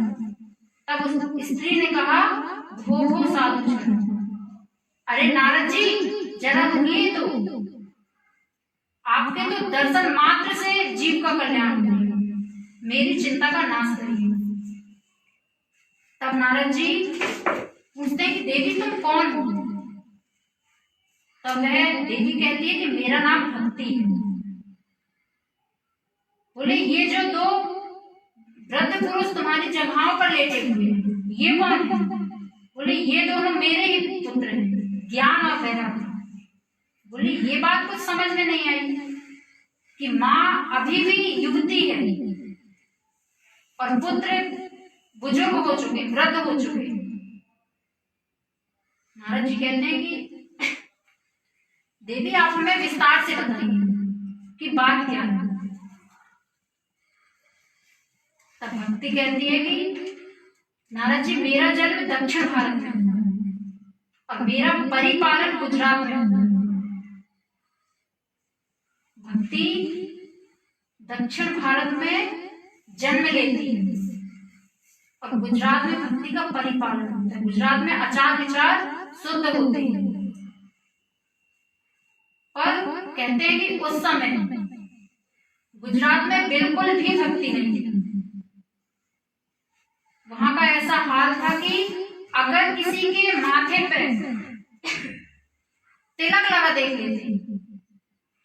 A: तब उस स्त्री ने कहा भो साधु। अरे नारद जी जरा रुकिए, तो आपके तो दर्शन मात्र से जीव का कल्याण हो, मेरी चिंता का नाश करिए। तब नारद जी पूछते हैं कि देवी तुम कौन हो? तब वह देवी कहती है कि मेरा नाम भक्ति है। बोले ये जो 2 वृद्ध पुरुष तुम्हारी जगहों पर लेटे हुए ये कौन है? बोले ये दोनों मेरे ही पुत्र हैं, ज्ञान और वैराग्य। बोले ये बात कुछ समझ में नहीं आई कि माँ अभी भी युवती है और पुत्र बुजुर्ग हो चुके, वृद्ध हो चुके। नारद जी कहते हैं कि देवी आप हमें विस्तार से बताइए कि बात क्या है। तब भक्ति कहती है कि नारद जी मेरा जन्म दक्षिण भारत में और मेरा परिपालन गुजरात में। भक्ति दक्षिण भारत में जन्म लेती है और गुजरात में भक्ति का परिपालन होता है। गुजरात में आचार विचार शुद्ध होते हैं, पर कहते हैं कि उस समय गुजरात में बिल्कुल भी भक्ति नहीं थी। वहां का ऐसा हाल था कि अगर किसी के माथे पे तिलक लगा देख लेते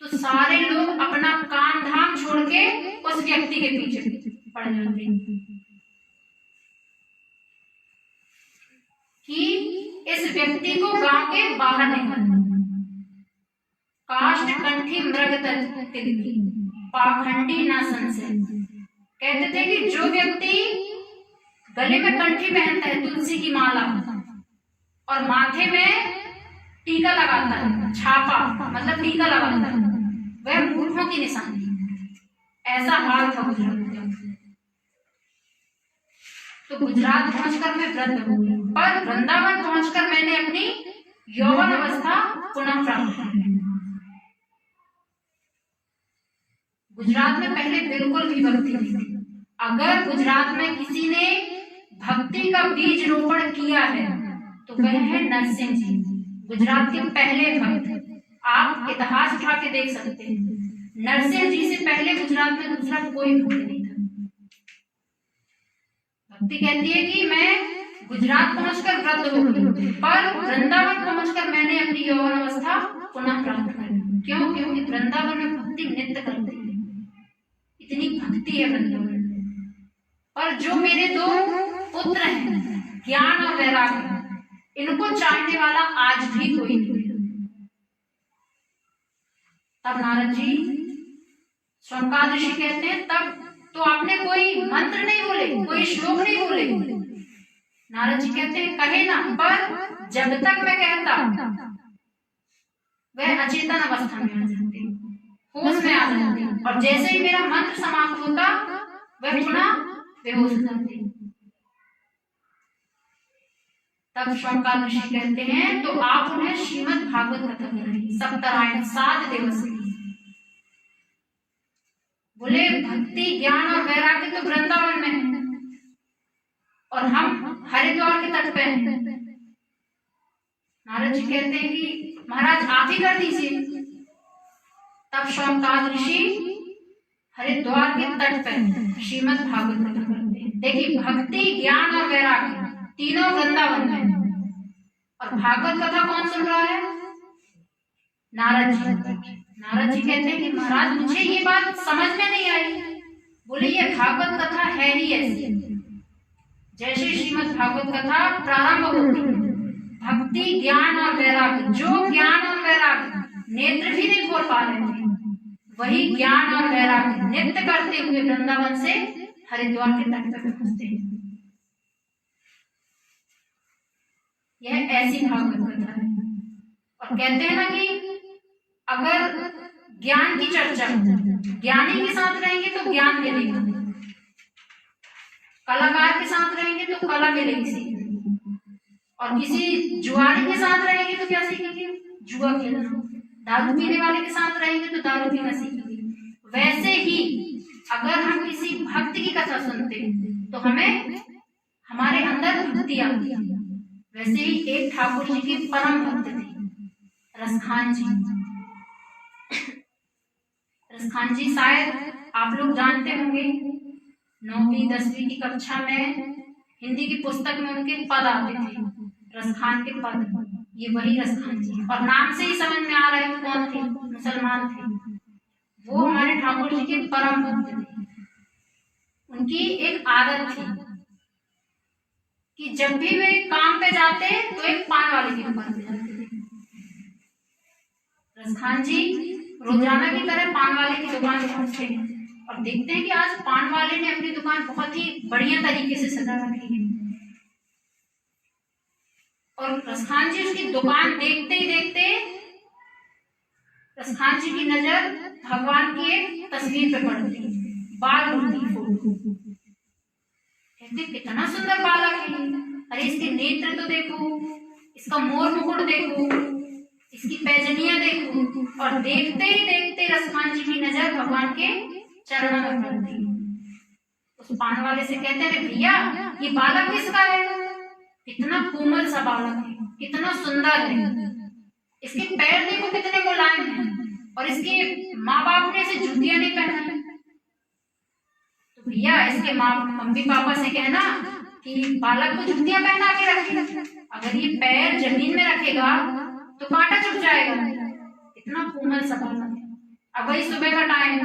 A: तो सारे लोग अपना काम धाम छोड़ के उस व्यक्ति के पीछे पड़ जाते कि इस व्यक्ति को गांव के बाहर निकालना। काष्ठ कंठी मृग पाखंडी ना संशय। कहते थे कि जो व्यक्ति गले में कंठी पहनता है तुलसी की माला और माथे में टीका लगाता है, छापा मतलब टीका लगाता है, वह मूर्खों की निशानी। ऐसा हाल था गुजरात में। तो गुजरात पहुंचकर मैं वृद्ध हो गई, पर वृंदावन पहुंचकर मैंने अपनी यौवन अवस्था पुनः प्राप्त की। गुजरात में पहले बिल्कुल भी भक्ति नहीं थी। अगर गुजरात में किसी ने भक्ति का बीज रोपण किया है तो वह है नरसिंह जी, गुजरात के पहले भक्त। आप इतिहास उठा के देख सकते हैं, नरसिंह जी से पहले गुजरात में दूसरा कोई भक्त नहीं था। भक्ति कहती है कि मैं गुजरात पहुंचकर वृद्ध हो गई, पर वृंदावन पहुंचकर मैंने अपनी यौवन अवस्था पुनः प्राप्त की। क्यों? क्योंकि वृंदावन में भक्ति नित्य करती है, इतनी भक्ति है वृंदावन में। पर जो मेरे दो पुत्र हैं ज्ञान और वैराग्य, इनको चाहने वाला आज भी कोई नहीं। तब नारद जी शौनकाद ऋषि कहते हैं तब तो आपने कोई मंत्र नहीं बोले, कोई श्लोक नहीं बोले। नारद जी कहते हैं कहे ना, पर जब तक मैं कहता वह अचेतन अवस्था में आ जाते, होश में आ जाते, और जैसे ही मेरा मंत्र समाप्त होता वह पुनः बेहोश हो जाते। तब शौनकाद ऋषि कहते हैं तो आप उन्हें श्रीमद् भागवत कथा कराइए, सप्तारायण 7 दिवस की। बोले भक्ति ज्ञान और वैराग्य तो वृंदावन में है और हम हरिद्वार के तट पे हैं। नारद जी कहते हैं कि महाराज आप ही कर दीजिए। तब शौनकाद ऋषि हरिद्वार के तट पे श्रीमद् भागवत कथा करते हैं। देखिए भक्ति ज्ञान और वैराग्य तीनों वृंदावन में, और भागवत कथा कौन सुन रहा है? नारद जी। नारद जी कहते हैं कि महाराज मुझे ये बात समझ में नहीं आई। बोले ये भागवत कथा है ही ऐसी, जैसे श्रीमद् भागवत कथा प्रारंभ होती है, भक्ति ज्ञान और वैराग्य, जो ज्ञान और वैराग्य नेत्र भी नहीं खोल पा रहे थे, वही ज्ञान और वैराग्य नित्य करते हुए वृंदावन से हरिद्वार के तट पर पहुंचते हैं। यह ऐसी भागवत कथा है। और कहते हैं ना कि अगर ज्ञान की चर्चा ज्ञानी के साथ रहेंगे तो ज्ञान मिलेगा, कलाकार के साथ रहेंगे तो कला मिलेगी सीखने, और किसी जुआरी के साथ रहेंगे तो क्या सीखेंगे? जुआ खेलना। दारू पीने वाले के साथ रहेंगे तो दारू पीना सीखेंगे। वैसे ही अगर हम किसी भक्त की कथा सुनते तो हमें हमारे अंदर भक्ति आती है। वैसे ही एक ठाकुर जी के परम भक्त थे रसखान जी। रसखान जी शायद आप लोग जानते होंगे, 9वीं 10वीं की कक्षा में हिंदी की पुस्तक में उनके पद आते थे, रसखान के पद। ये वही रसखान जी, और नाम से ही समझ में आ रहा है कौन थे, मुसलमान थे। वो हमारे ठाकुर जी के परम भक्त थे। उनकी एक आदत थी कि जब भी वे काम पे जाते तो एक पान वाले की दुकान पे जाते थे। रसखान जी रोजाना की तरह पान वाले की दुकान पे पहुंचते हैं और देखते हैं कि आज पान वाले ने अपनी दुकान बहुत ही बढ़िया तरीके से सजा रखी है। और रसखान जी उसकी दुकान देखते ही देखते रसखान जी की नजर भगवान की एक तस्वीर पे पड़ती है, बाल की फोटो। कहते कितना सुंदर बालक है, अरे इसके नेत्र तो देखो, इसका मोर मुकुट देखो, इसकी पैजनियां देखो। और देखते ही देखते रसखान जी की नजर भगवान के चरणों में पड़ती है। उस पान वाले से कहते हैं भैया ये बालक किसका है? कितना कोमल सा बालक है, कितना सुंदर है, इसके पैर देखो कितने मुलायम हैं, और इसके माँ बाप ने इसे जूतियां नहीं पहनाई। तो भैया इसके मम्मी पापा से कहना कि बालक को जूतियां पहना के रखे। अगर ये पैर जमीन में रखेगा तो कांटा चुभ जाएगा। इतना कोमल सा बालक है। अब वही सुबह का टाइम,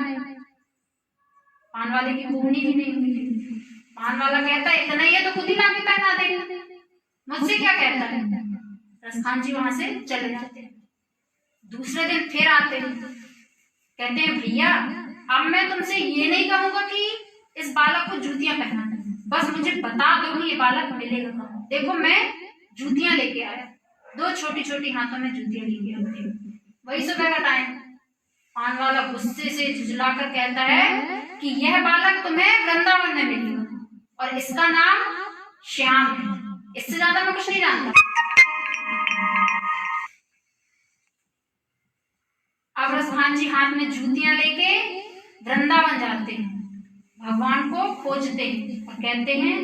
A: पान वाले की पूर्णी भी नहीं मिली। पान वाला कहता है इतना ही है तो खुद ही लाके पहना दे, मुझसे क्या कहता है। रसखान जी वहां से चले जाते हैं। दूसरे दिन फिर आते हैं, कहते हैं भैया अब मैं तुमसे ये नहीं कहूंगा कि इस बालक को जूतियां पहना दो, बस मुझे बता दो कि ये बालक मिलेगा कहाँ। देखो मैं जूतियां लेके आया, 2 छोटी छोटी हाथों में जूतियां लेके आते हैं। वही सुबह का टाइम, पान वाला गुस्से से झुझलाकर कहता है कि यह बालक तुम्हें वृंदावन में मिलेगा और इसका नाम श्याम है, इससे ज्यादा मैं कुछ नहीं जानता। अब रसखान जी हाथ में जूतियां लेके वृंदावन जाते हैं, भगवान को खोजते हैं और कहते हैं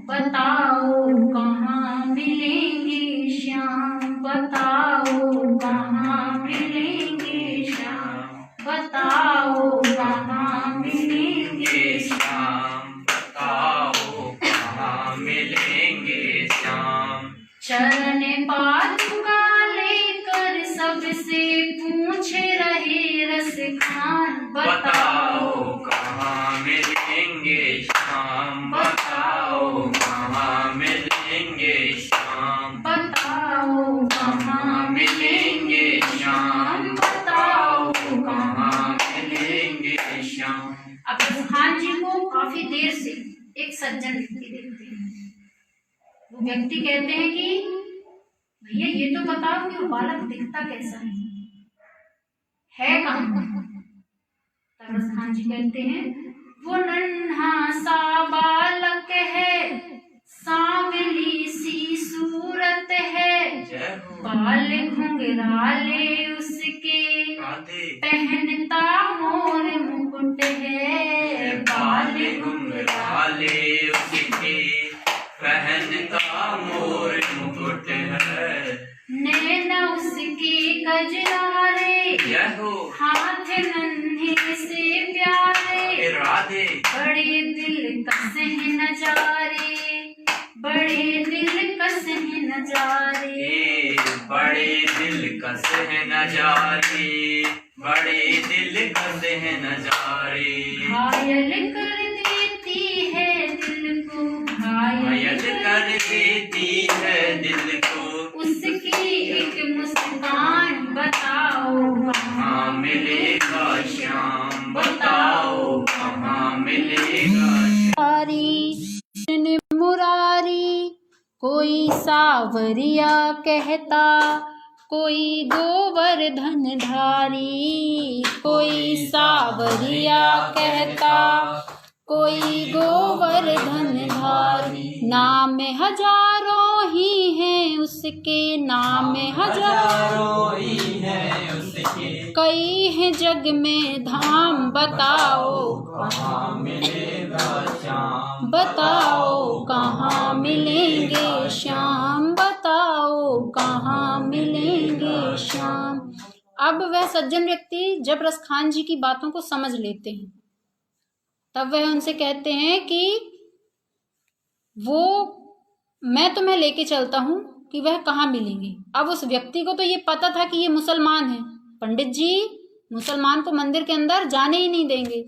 A: बताओ कहाँ मिलेंगे श्याम, बताओ कहाँ मिलेंगे श्याम, बताओ कहाँ मिलेंगे
B: श्याम, बताओ कहाँ मिलेंगे श्याम।
A: चरण पादुका लेकर सबसे पूछ रहे रसखान,
B: बताओ कहाँ मिलेंगे श्याम, बताओ कहाँ मिलेंगे श्याम,
A: बताओ
B: कहाँ मिलेंगे श्याम, बताओ कहाँ मिलेंगे श्याम।
A: अब रसखान जी को काफी देर से एक सज्जन व्यक्ति देखते हैं। वो व्यक्ति कहते हैं कि भैया ये तो बताओ कि वो बालक दिखता कैसा है कहाँ। तब रसखान जी कहते हैं वो नन्हा सा बालक है, सांवली सी सूरत है, बाल घुंघराले उसके, पहनता मोर मुकुट है,
B: बाल घुंघराले उसके, पहनता मोर मुकुट है,
A: नैन उसके कजरारे, हाथ नन्हे से प्यारे,
B: राधे
A: बड़े दिल कस हैं नजारे, बड़े दिल कस हैं नजारे,
B: बड़े दिल कस है नजारे, बड़े दिल कस है नजारे,
A: घायल कर देती है दिल को,
B: घायल कर देती है दिल को,
A: उसकी एक मुस्कान, बताओ
B: कहाँ मिलेगा श्याम, बताओ कहाँ मिलेगा
A: श्याम। मुरारी कोई सावरिया कहता, कोई गोवर्धन धारी, कोई सावरिया कहता, कोई गोवर्धन धारी, नाम हजारों ही हैं उसके, नाम हजारों
B: ही है उसके,
A: कई हैं जग में धाम, बताओ
B: कहाँ मिलेगा श्याम,
A: बताओ कहाँ मिलेंगे श्याम, बताओ कहाँ मिलेंगे श्याम। अब वह सज्जन व्यक्ति जब रसखान जी की बातों को समझ लेते हैं, तब वह उनसे कहते हैं कि वो मैं तुम्हें लेके चलता हूँ कि वह कहाँ मिलेंगे। अब उस व्यक्ति को तो ये पता था कि ये मुसलमान है, पंडित जी मुसलमान को मंदिर के अंदर जाने ही नहीं देंगे।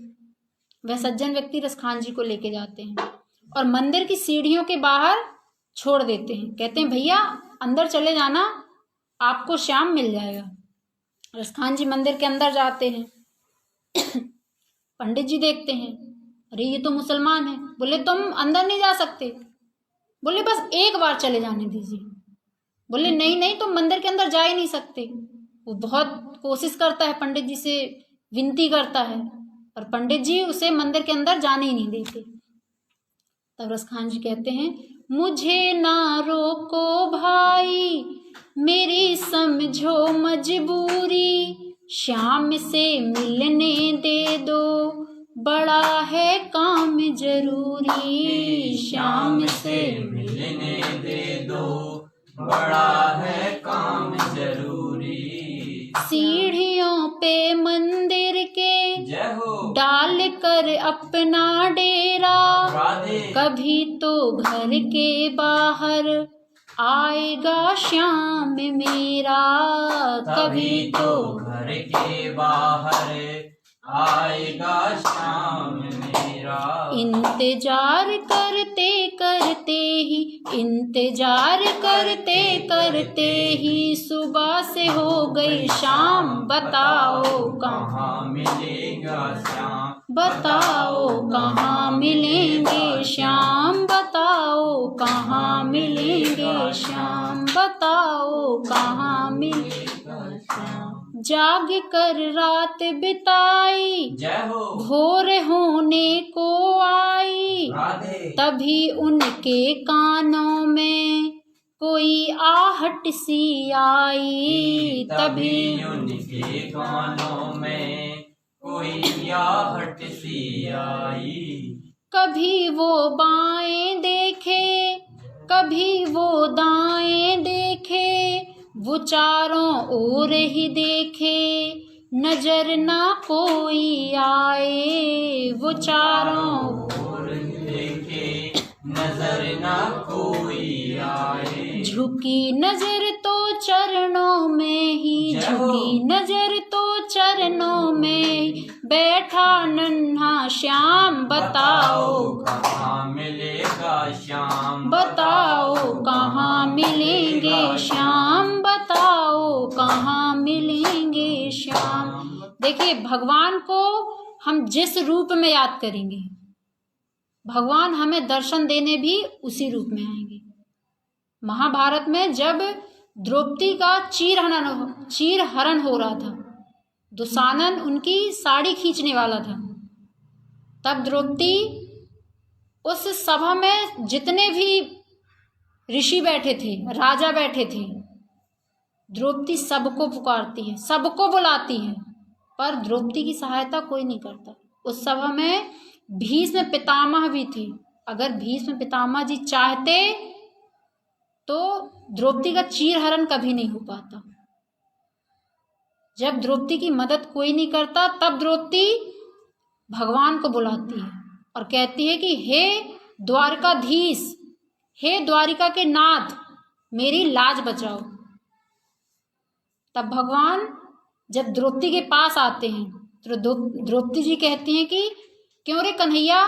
A: वह सज्जन व्यक्ति रसखान जी को लेके जाते हैं और मंदिर की सीढ़ियों के बाहर छोड़ देते हैं, कहते हैं भैया अंदर चले जाना, आपको श्याम मिल जाएगा। रसखान जी मंदिर के अंदर जाते हैं। पंडित जी देखते हैं, अरे ये तो मुसलमान है। बोले तुम अंदर नहीं जा सकते। बोले बस एक बार चले जाने दीजिए। बोले नहीं नहीं, तुम मंदिर के अंदर जा ही नहीं सकते। वो बहुत कोशिश करता है, पंडित जी से विनती करता है, पर पंडित जी उसे मंदिर के अंदर जाने ही नहीं देते। तब रसखान जी कहते हैं, मुझे ना रोको भाई, मेरी समझो मजबूरी, श्याम से मिलने दे दो, बड़ा है काम जरूरी।
B: श्याम से मिलने दे दो, बड़ा है काम जरूरी।
A: सीढ़ियों पे मंदिर के डाल कर अपना डेरा, कभी तो घर के बाहर आएगा श्याम मेरा,
B: तभी तो घर के बाहर आएगा श्याम मेरा।
A: इंतजार करते करते ही, इंतजार करते करते ही सुबह से हो गई शाम। बताओ
B: कहाँ मिलेगा श्याम,
A: बताओ कहाँ मिलेंगे श्याम, बताओ कहाँ मिलेंगे श्याम, बताओ कहाँ मिलेगा श्याम। जाग कर रात बिताई,
B: जय हो
A: भोर होने को आई,
B: राधे।
A: तभी उनके कानों में कोई आहट सी आई,
B: तभी उनके कानों में कोई आहट सी आई।
A: कभी वो बाएं देखे, कभी वो दाएं देखे, वो चारों ओर ही देखे, नजर ना कोई आए, वो चारों
B: ओर देखे, नजर ना कोई आए।
A: झुकी नजर तो चरणों में ही, झुकी नजर तो चरणों में बैठा नन्हा श्याम। बताओ
B: कहाँ मिलेगा श्याम,
A: बताओ कहाँ मिलेंगे श्याम, बताओ कहाँ मिलेंगे श्याम। देखिए, भगवान को हम जिस रूप में याद करेंगे, भगवान हमें दर्शन देने भी उसी रूप में आएंगे। महाभारत में जब द्रौपदी का चीर हरण हो रहा था, दुशासन उनकी साड़ी खींचने वाला था, तब द्रौपदी उस सभा में जितने भी ऋषि बैठे थे, राजा बैठे थे, द्रौपदी सबको पुकारती है, सबको बुलाती है, पर द्रौपदी की सहायता कोई नहीं करता। उस सभा में भीष्म पितामह भी थे। अगर भीष्म पितामह जी चाहते तो द्रौपदी का चीरहरण कभी नहीं हो पाता। जब द्रौपदी की मदद कोई नहीं करता, तब द्रौपदी भगवान को बुलाती है और कहती है कि हे द्वारकाधीश, हे द्वारिका के नाथ, मेरी लाज बचाओ। तब भगवान जब द्रौपदी के पास आते हैं तो द्रौपदी जी कहती हैं कि क्यों रे कन्हैया,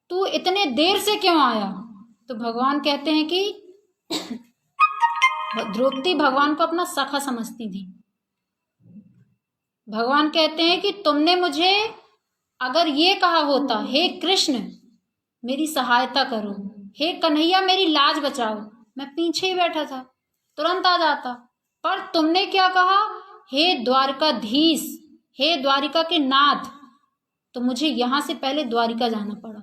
A: तू इतने देर से क्यों आया? तो भगवान कहते हैं कि द्रौपदी भगवान को अपना सखा समझती थी। भगवान कहते हैं कि तुमने मुझे अगर ये कहा होता, हे कृष्ण मेरी सहायता करो, हे कन्हैया मेरी लाज बचाओ, मैं पीछे ही बैठा था, तुरंत आ जाता। पर तुमने क्या कहा, हे द्वारकाधीश, हे द्वारिका के नाथ, तो मुझे यहां से पहले द्वारिका जाना पड़ा,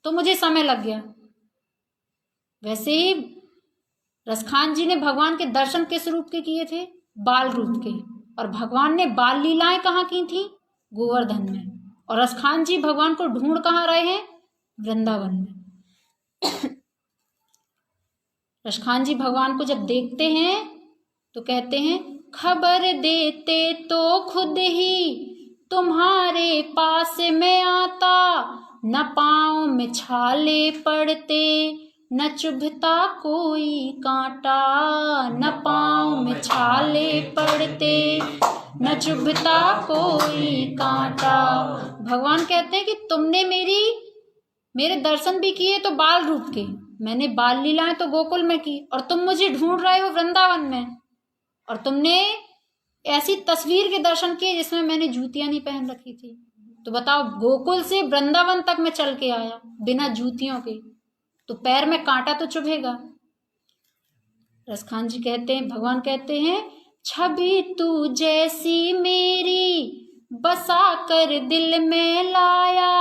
A: तो मुझे समय लग गया। वैसे ही रसखान जी ने भगवान के दर्शन किस रूप के किए थे? बाल रूप के। और भगवान ने बाल लीलाएं कहाँ की थी? गोवर्धन में। और रसखान जी भगवान को ढूंढ कहाँ रहे हैं? वृंदावन में। रसखान जी भगवान को जब देखते हैं तो कहते हैं, खबर देते तो खुद ही तुम्हारे पास में आता, न पाँव में छाले पड़ते, न चुभता कोई कांटा, न पाँव में छाले पड़ते, न चुभता कोई कांटा। भगवान कहते हैं कि तुमने मेरे दर्शन भी किए तो बाल रूप के, मैंने बाल लीलाएं तो गोकुल में की, और तुम मुझे ढूंढ रहे हो वृंदावन में, और तुमने ऐसी तस्वीर के दर्शन किए जिसमें मैंने जूतियां नहीं पहन रखी थी। तो बताओ, गोकुल से वृंदावन तक मैं चल के आया बिना जूतियों के, तो पैर में कांटा तो चुभेगा। रसखान जी कहते हैं, भगवान कहते हैं, छवि तू जैसी मेरी बसा कर दिल में लाया,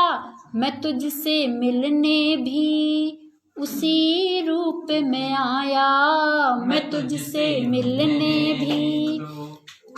A: मैं तुझसे मिलने भी उसी रूप में आया, मैं तुझसे मिलने भी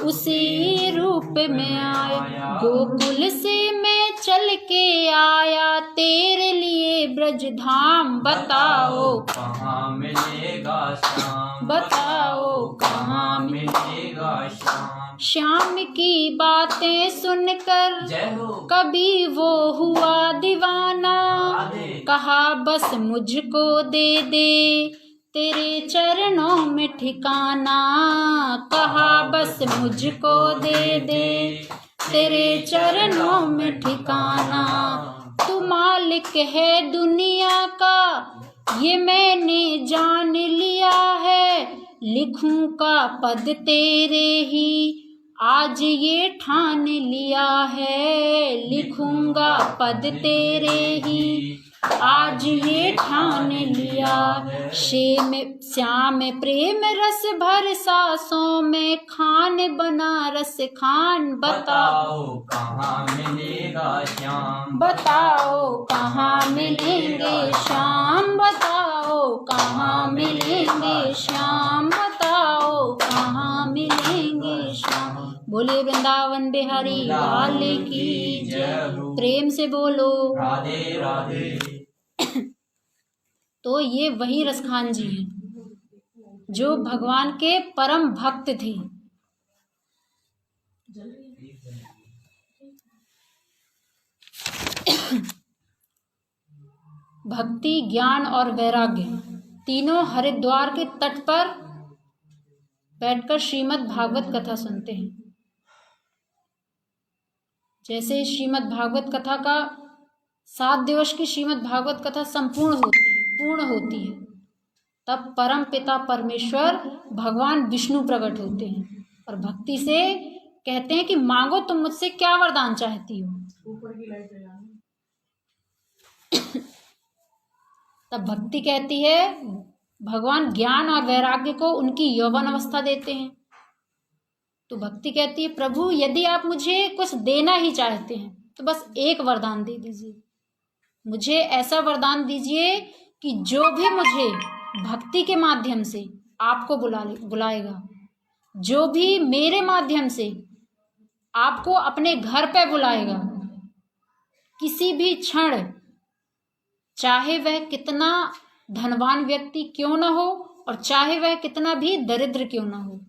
A: उसी रूप में आया। गोकुल से मैं चल के आया तेरे लिए ब्रज धाम, बताओ
B: कहाँ मिलेगा श्याम,
A: बताओ कहाँ
B: मिलेगा श्याम।
A: श्याम की बातें सुनकर
B: जय हो
A: कभी वो हुआ दीवाना,
B: राधे।
A: कहा बस मुझको दे दे तेरे चरणों में ठिकाना, कहा बस मुझको दे दे। तेरे चरणों में ठिकाना, तू मालिक है दुनिया का, ये मैंने जान लिया है। लिखूंगा पद तेरे ही, आज ये ठान लिया है। लिखूंगा पद तेरे ही, आज ये ठान लिया। श्याम प्रेम रस भर सांसों में, खान बनारस खान।
B: बताओ कहाँ मिलेगा श्याम,
A: बताओ कहाँ मिलेंगे श्याम, बताओ कहाँ मिलेंगे श्याम, बताओ कहाँ मिलेंगे श्याम। बोले वृंदावन बिहारी लाल की जय। प्रेम से बोलो
B: राधे राधे।
A: तो ये वही रसखान जी हैं जो भगवान के परम भक्त थे। भक्ति, ज्ञान और वैराग्य तीनों हरिद्वार के तट पर बैठकर श्रीमद् भागवत कथा सुनते हैं। जैसे श्रीमद् भागवत कथा का 7 दिवस की श्रीमद् भागवत कथा संपूर्ण होती है, पूर्ण होती है, तब परम पिता परमेश्वर भगवान विष्णु प्रकट होते हैं और भक्ति से कहते हैं कि मांगो तुम मुझसे क्या वरदान चाहती हो। तब भक्ति कहती है, भगवान ज्ञान और वैराग्य को उनकी यौवन अवस्था देते हैं। तो भक्ति कहती है, प्रभु यदि आप मुझे कुछ देना ही चाहते हैं तो बस एक वरदान दे दीजिए। मुझे ऐसा वरदान दीजिए कि जो भी मुझे भक्ति के माध्यम से आपको बुलाएगा, जो भी मेरे माध्यम से आपको अपने घर पे बुलाएगा, किसी भी क्षण, चाहे वह कितना धनवान व्यक्ति क्यों ना हो और चाहे वह कितना भी दरिद्र क्यों ना हो,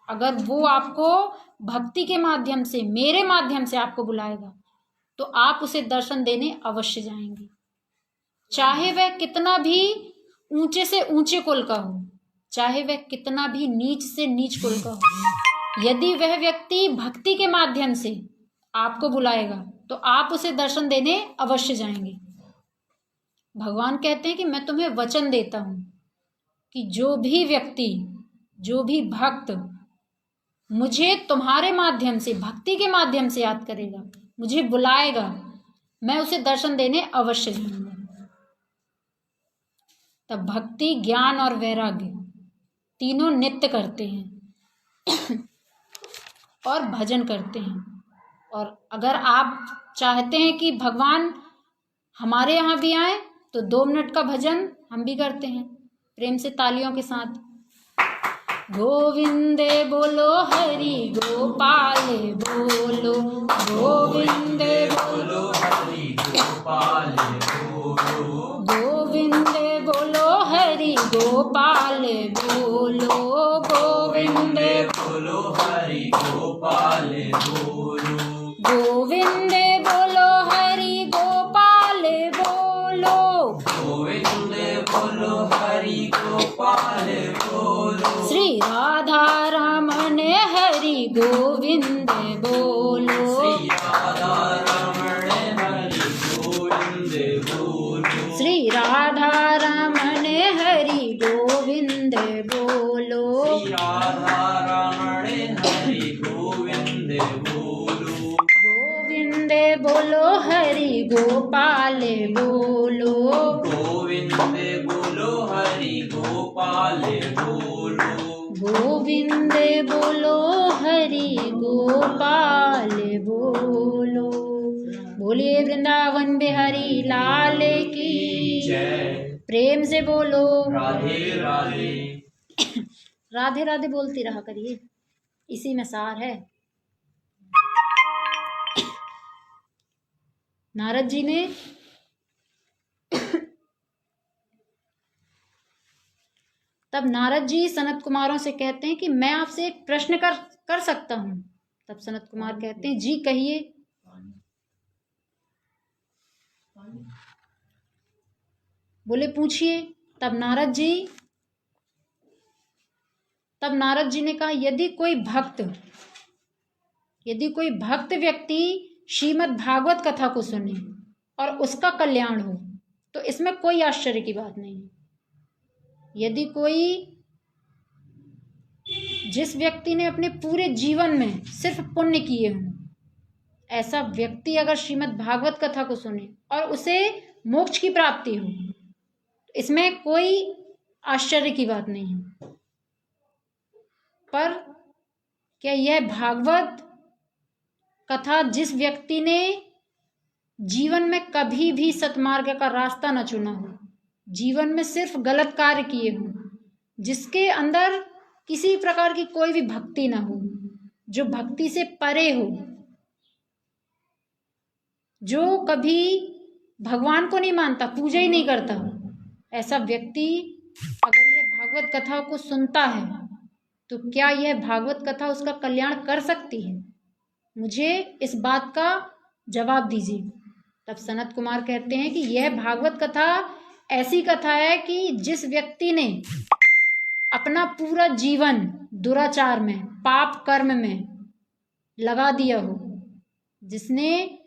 A: अगर वो आपको भक्ति के माध्यम से, मेरे माध्यम से आपको बुलाएगा तो आप उसे दर्शन देने अवश्य जाएंगे। चाहे वह कितना भी ऊंचे से ऊंचे कुल का हो, चाहे वह कितना भी नीच से नीच कुल का हो, यदि वह व्यक्ति भक्ति के माध्यम से आपको बुलाएगा तो आप उसे दर्शन देने अवश्य जाएंगे। भगवान कहते हैं कि मैं तुम्हें वचन देता हूं कि जो भी व्यक्ति, जो भी भक्त मुझे तुम्हारे माध्यम से, भक्ति के माध्यम से याद करेगा, मुझे बुलाएगा, मैं उसे दर्शन देने अवश्य जाऊंगा। तब भक्ति, ज्ञान और वैराग्य तीनों नित्य करते हैं और भजन करते हैं। और अगर आप चाहते हैं कि भगवान हमारे यहाँ भी आए तो 2 मिनट का भजन हम भी करते हैं प्रेम से तालियों के साथ। गोविंदे बोलो हरि गोपाल बोलो, गोविंदे बोलो
B: हरि गोपाल बोलो,
A: गोविंदे बोलो हरि गोपाल बोलो, गोविंदे
B: बोलो हरि गोपाल बोलो,
A: गोविंदे बोलो हरि गोपाल बोलो,
B: गोविंदे बोलो हरि गोपाल बोलो।
A: श्री राधा रमण हरि गोविंद बोलो,
B: श्री राधा रमण हरि गोविंद बोलो,
A: श्री राधा रमण हरि गोविंद बोलो,
B: श्री राधा रमण हरि गोविंद बोलो,
A: गोविंद बोलो हरि गोपाल बोलो,
B: गोविंद बोलो हरि गोपाल बोलो,
A: गोविंद बोलो हरि गोपाल बोलो। बोलिए वृंदावन बिहारी लाल की
B: जय।
A: प्रेम से बोलो
B: राधे राधे।
A: राधे राधे बोलती रहा करिए, इसी में सार है। नारद जी ने तब नारद जी सनत कुमारों से कहते हैं कि मैं आपसे एक प्रश्न कर सकता हूं। तब सनत कुमार कहते हैं, जी कहिए। बोले पूछिए। तब नारद जी
C: तब नारद जी ने कहा यदि कोई भक्त व्यक्ति श्रीमद् भागवत कथा को सुने और उसका कल्याण हो तो इसमें कोई आश्चर्य की बात नहीं है। यदि जिस व्यक्ति ने अपने पूरे जीवन में सिर्फ पुण्य किए हों, ऐसा व्यक्ति अगर श्रीमद् भागवत कथा को सुने और उसे मोक्ष की प्राप्ति हो, इसमें कोई आश्चर्य की बात नहीं है। पर क्या यह भागवत कथा जिस व्यक्ति ने जीवन में कभी भी सत्मार्ग का रास्ता न चुना हो, जीवन में सिर्फ गलत कार्य किए हों, जिसके अंदर किसी प्रकार की कोई भी भक्ति ना हो, जो भक्ति से परे हो, जो कभी भगवान को नहीं मानता, पूजा ही नहीं करता, ऐसा व्यक्ति अगर यह भागवत कथा को सुनता है तो क्या यह भागवत कथा उसका कल्याण कर सकती है? मुझे इस बात का जवाब दीजिए। तब सनत कुमार कहते हैं कि यह भागवत कथा ऐसी कथा है कि जिस व्यक्ति ने अपना पूरा जीवन दुराचार में, पाप कर्म में लगा दिया हो, जिसने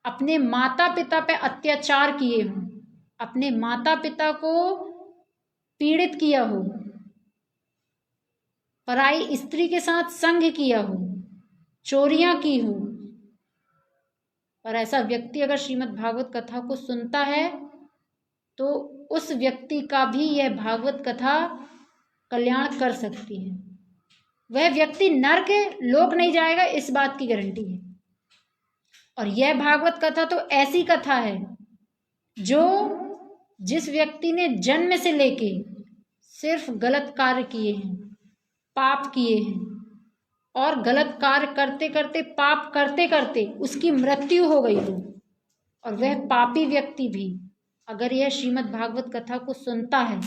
C: अपने माता पिता पे अत्याचार किए हों, अपने माता पिता को पीड़ित किया हो, पराई स्त्री के साथ संग किया हो, चोरियां की हो, और ऐसा व्यक्ति अगर श्रीमद् भागवत कथा को सुनता है तो उस व्यक्ति का भी यह भागवत कथा कल्याण कर सकती है। वह व्यक्ति नरक लोक नहीं जाएगा, इस बात की गारंटी है। और यह भागवत कथा तो ऐसी कथा है जो जिस व्यक्ति ने जन्म से लेके सिर्फ गलत कार्य किए हैं, पाप किए हैं, और गलत कार्य करते करते, पाप करते करते उसकी मृत्यु हो गई हो, और वह पापी व्यक्ति भी अगर यह श्रीमद् भागवत कथा को सुनता है,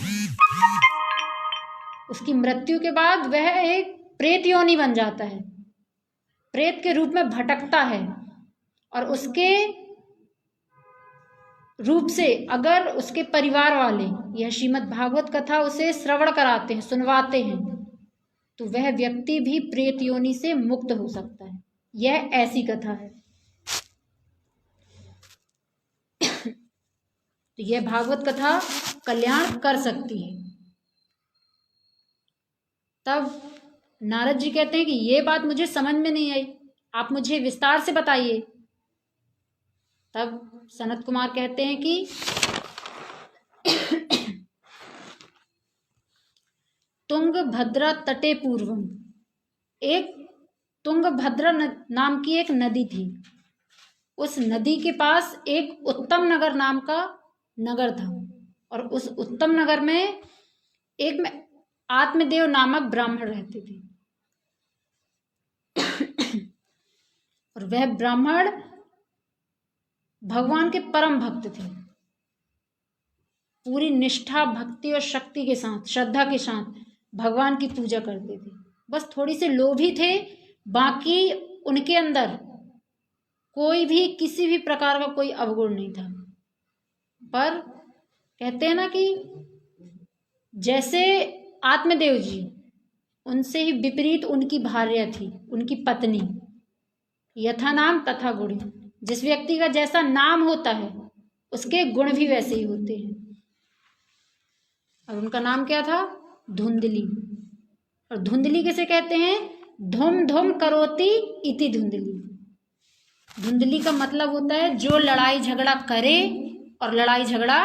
C: उसकी मृत्यु के बाद वह एक प्रेत योनि बन जाता है, प्रेत के रूप में भटकता है, और उसके रूप से अगर उसके परिवार वाले यह श्रीमद् भागवत कथा उसे श्रवण कराते हैं, सुनवाते हैं, तो वह व्यक्ति भी प्रेत योनि से मुक्त हो सकता है। यह ऐसी कथा है। तो यह भागवत कथा कल्याण कर सकती है। तब नारद जी कहते हैं कि ये बात मुझे समझ में नहीं आई, आप मुझे विस्तार से बताइए। तब सनत कुमार कहते हैं कि तुंगभद्रा तटे पूर्वम, एक तुंगभद्रा नाम की एक नदी थी। उस नदी के पास एक उत्तम नगर नाम का नगर था, और उस उत्तम नगर में एक में आत्मदेव नामक ब्राह्मण रहते थे। और वह ब्राह्मण भगवान के परम भक्त थे, पूरी निष्ठा, भक्ति और शक्ति के साथ, श्रद्धा के साथ भगवान की पूजा करते थे। बस थोड़ी से लोभी थे, बाकी उनके अंदर कोई भी किसी भी प्रकार का कोई अवगुण नहीं था। पर कहते हैं ना कि जैसे आत्मदेव जी, उनसे ही विपरीत उनकी भार्या थी, उनकी पत्नी। यथा नाम तथा गुण, जिस व्यक्ति का जैसा नाम होता है उसके गुण भी वैसे ही होते हैं। और उनका नाम क्या था? धुंधली। और धुंधली किसे कहते हैं? धुम धुम करोति इति धुंधली। धुंधली का मतलब होता है जो लड़ाई झगड़ा करे और लड़ाई झगड़ा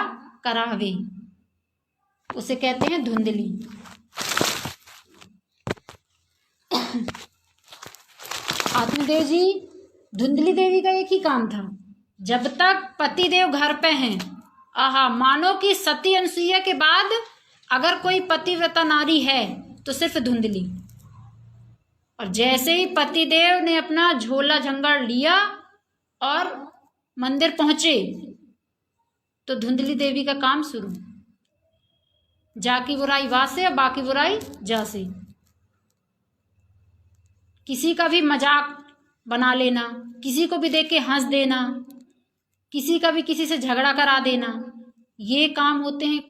C: करावे, उसे कहते हैं धुंधली। आत्मदेव जी, धुंधली देवी का एक ही काम था, जब तक पतिदेव घर पे हैं, आहा, मानो कि सती अनसुईया के बाद अगर कोई पतिव्रता नारी है तो सिर्फ धुंधली। और जैसे ही पतिदेव ने अपना झोला झंगाड़ लिया और मंदिर पहुंचे तो धुंधली देवी का काम शुरू, जाकी बुराई वासे और बाकी बुराई जासे। किसी का भी मजाक बना लेना, किसी को भी देख के हंस देना, किसी का भी किसी से झगड़ा करा देना, ये काम होते हैं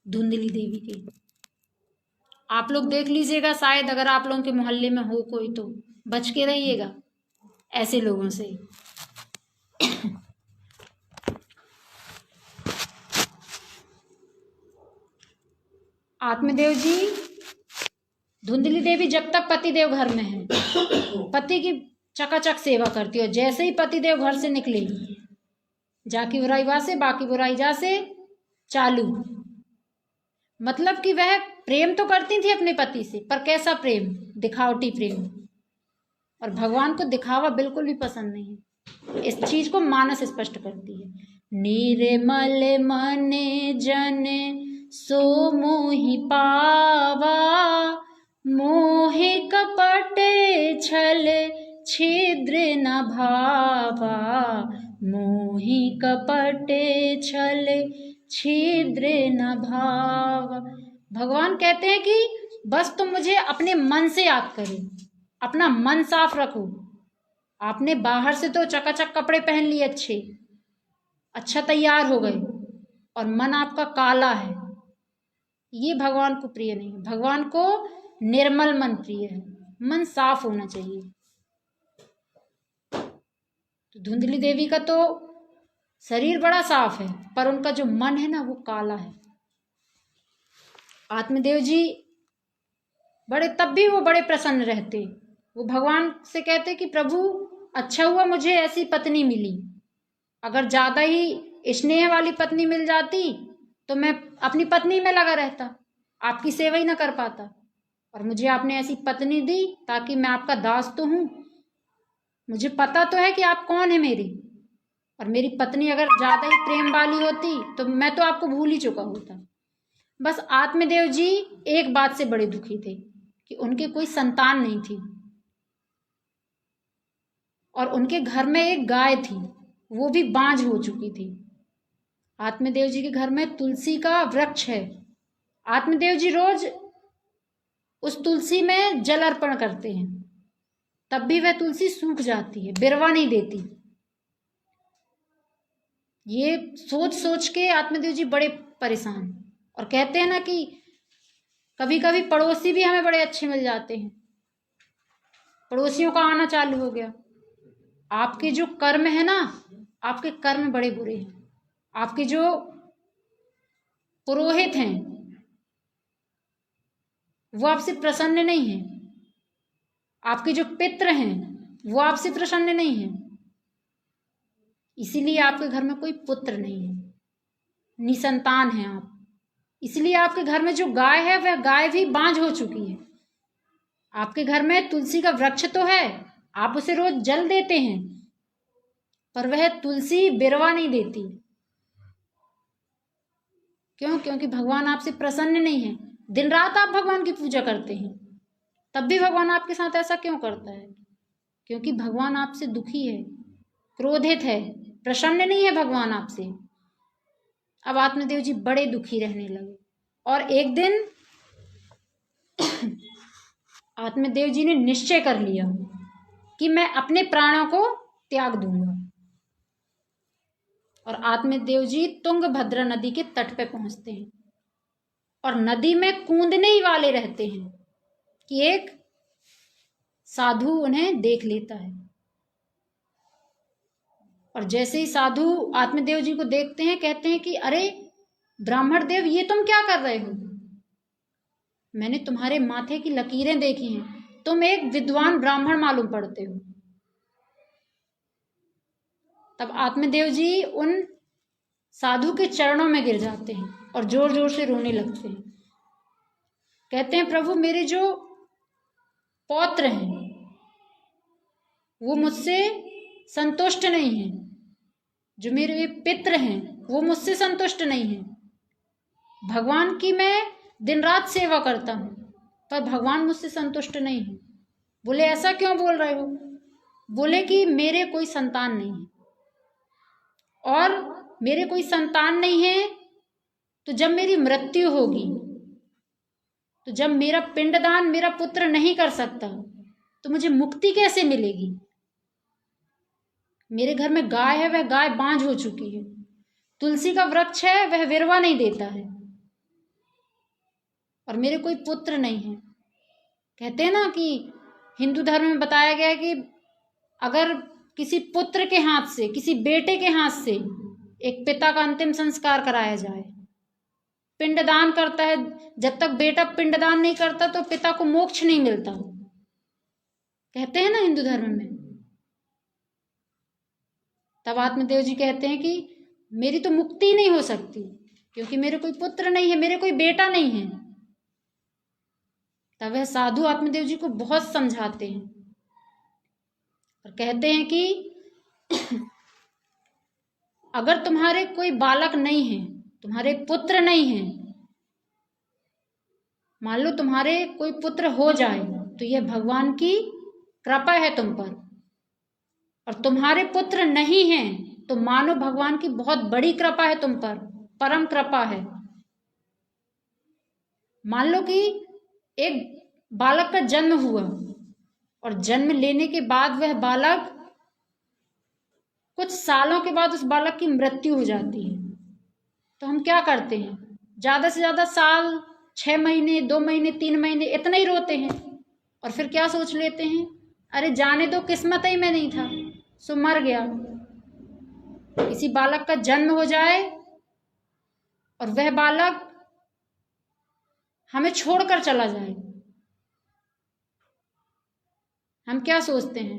C: धुंधली देवी के। आप लोग देख लीजिएगा, शायद अगर आप लोगों के मोहल्ले में हो कोई तो बच के रहिएगा ऐसे लोगों से। आत्मदेव जी, धुंधली देवी जब तक पतिदेव घर में है पति की चकाचक सेवा करती है। जैसे ही पतिदेव घर से निकले, जाकी बुराई बा से बाकी बुराई जा से चालू। मतलब कि वह प्रेम तो करती थी अपने पति से, पर कैसा प्रेम? दिखावटी प्रेम। और भगवान को दिखावा बिल्कुल भी पसंद नहीं है। इस चीज को मानस स्पष्ट करती है। निर्मल मन जन सो मोहि पावा, मोहे कपट छल छिद्र न भावा, मोहि कपट छल छिद्र न भावा। भगवान कहते हैं कि बस तुम मुझे अपने मन से याद करो, अपना मन साफ रखो। आपने बाहर से तो चकाचक कपड़े पहन लिए, अच्छे अच्छा तैयार हो गए, और मन आपका काला है, ये भगवान को प्रिय नहीं है। भगवान को निर्मल मन प्रिय है, मन साफ होना चाहिए। तो धुंधली देवी का तो शरीर बड़ा साफ है, पर उनका जो मन है ना वो काला है। आत्मदेव जी बड़े, तब भी वो बड़े प्रसन्न रहते। वो भगवान से कहते कि प्रभु अच्छा हुआ मुझे ऐसी पत्नी मिली, अगर ज्यादा ही स्नेह वाली पत्नी मिल जाती तो मैं अपनी पत्नी में लगा रहता, आपकी सेवा ही ना कर पाता। और मुझे आपने ऐसी पत्नी दी ताकि मैं आपका दास तो हूं, मुझे पता तो है कि आप कौन है मेरी। और मेरी पत्नी अगर ज्यादा ही प्रेम वाली होती तो मैं तो आपको भूल ही चुका होता। बस आत्मदेव जी एक बात से बड़े दुखी थे कि उनके कोई संतान नहीं थी, और उनके घर में एक गाय थी, वो भी बांझ हो चुकी थी। आत्मदेव जी के घर में तुलसी का वृक्ष है। आत्मदेव जी रोज उस तुलसी में जल अर्पण करते हैं, तब भी वह तुलसी सूख जाती है, बिरवा नहीं देती। ये सोच सोच के आत्मदेव जी बड़े परेशान। और कहते हैं ना कि कभी कभी पड़ोसी भी हमें बड़े अच्छे मिल जाते हैं, पड़ोसियों का आना चालू हो गया। आपके जो कर्म है ना, आपके कर्म बड़े बुरे हैं। आपके जो पुरोहित हैं वो आपसे प्रसन्न नहीं है, आपके जो पितृ हैं वो आपसे प्रसन्न नहीं है, इसीलिए आपके घर में कोई पुत्र नहीं है, निसंतान है आप। इसलिए आपके घर में जो गाय है वह गाय भी बांझ हो चुकी है। आपके घर में तुलसी का वृक्ष तो है, आप उसे रोज जल देते हैं, पर वह तुलसी बिरवा नहीं देती। क्यों? क्योंकि भगवान आपसे प्रसन्न नहीं है। दिन रात आप भगवान की पूजा करते हैं, तब भी भगवान आपके साथ ऐसा क्यों करता है? क्योंकि भगवान आपसे दुखी है, क्रोधित है, प्रसन्न नहीं है भगवान आपसे। अब आत्मदेव जी बड़े दुखी रहने लगे, और एक दिन आत्मदेव जी ने निश्चय कर लिया कि मैं अपने प्राणों को त्याग दूंगा। और आत्मदेव जी तुंगभद्रा नदी के तट पे पहुंचते हैं, और नदी में कूदने ही वाले रहते हैं कि एक साधु उन्हें देख लेता है। और जैसे ही साधु आत्मदेव जी को देखते हैं, कहते हैं कि अरे ब्राह्मण देव, ये तुम क्या कर रहे हो? मैंने तुम्हारे माथे की लकीरें देखी हैं, तुम एक विद्वान ब्राह्मण मालूम पड़ते हो। तब आत्मदेव जी उन साधु के चरणों में गिर जाते हैं और जोर जोर से रोने लगते हैं। कहते हैं प्रभु, मेरे जो पौत्र हैं वो मुझसे संतुष्ट नहीं हैं, जो मेरे पितृ हैं वो मुझसे संतुष्ट नहीं हैं। भगवान की मैं दिन रात सेवा करता हूं, पर भगवान मुझसे संतुष्ट नहीं है। बोले ऐसा क्यों बोल रहे हो? बोले कि मेरे कोई संतान नहीं है, और मेरे कोई संतान नहीं है तो जब मेरी मृत्यु होगी, तो जब मेरा पिंडदान मेरा पुत्र नहीं कर सकता, तो मुझे मुक्ति कैसे मिलेगी? मेरे घर में गाय है, वह गाय बांझ हो चुकी है। तुलसी का वृक्ष है, वह विरवा नहीं देता है। और मेरे कोई पुत्र नहीं है। कहते हैं ना कि हिंदू धर्म में बताया गया है कि अगर किसी पुत्र के हाथ से, किसी बेटे के हाथ से एक पिता का अंतिम संस्कार कराया जाए, पिंडदान करता है, जब तक बेटा पिंडदान नहीं करता तो पिता को मोक्ष नहीं मिलता, कहते हैं ना हिंदू धर्म में। तब आत्मदेव जी कहते हैं कि मेरी तो मुक्ति नहीं हो सकती क्योंकि मेरे कोई पुत्र नहीं है, मेरे कोई बेटा नहीं है। तब वह साधु आत्मदेव जी को बहुत समझाते हैं और कहते हैं कि अगर तुम्हारे कोई बालक नहीं है, तुम्हारे पुत्र नहीं है, मान लो तुम्हारे कोई पुत्र हो जाए तो यह भगवान की कृपा है तुम पर, और तुम्हारे पुत्र नहीं हैं तो मानो भगवान की बहुत बड़ी कृपा है तुम पर, परम कृपा है। मान लो कि एक बालक का जन्म हुआ और जन्म लेने के बाद वह बालक, कुछ सालों के बाद उस बालक की मृत्यु हो जाती है, तो हम क्या करते हैं? ज्यादा से ज्यादा साल, 6 महीने, 2 महीने, 3 महीने इतना ही रोते हैं और फिर क्या सोच लेते हैं, अरे जाने दो, किस्मत ही में नहीं था, सो मर गया। किसी बालक का जन्म हो जाए और वह बालक हमें छोड़कर चला जाए, हम क्या सोचते हैं?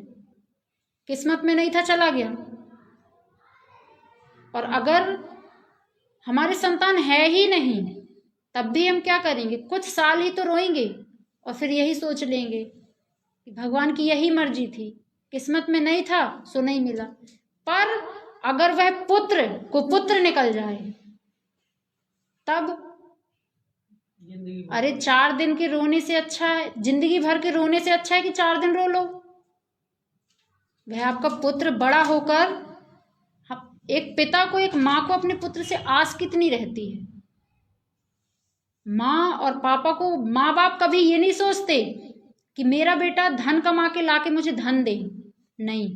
C: किस्मत में नहीं था, चला गया। और अगर हमारे संतान है ही नहीं तब भी हम क्या करेंगे? कुछ साल ही तो रोएंगे और फिर यही सोच लेंगे कि भगवान की यही मर्जी थी, किस्मत में नहीं था सो नहीं मिला। पर अगर वह पुत्र कुपुत्र निकल जाए तब, अरे 4 दिन के रोने से अच्छा है, जिंदगी भर के रोने से अच्छा है कि 4 दिन रो लो। वह आपका पुत्र बड़ा होकर, एक पिता को, एक माँ को अपने पुत्र से आस कितनी रहती है। माँ और पापा को, माँ बाप कभी ये नहीं सोचते कि मेरा बेटा धन कमा के लाके मुझे धन दे, नहीं।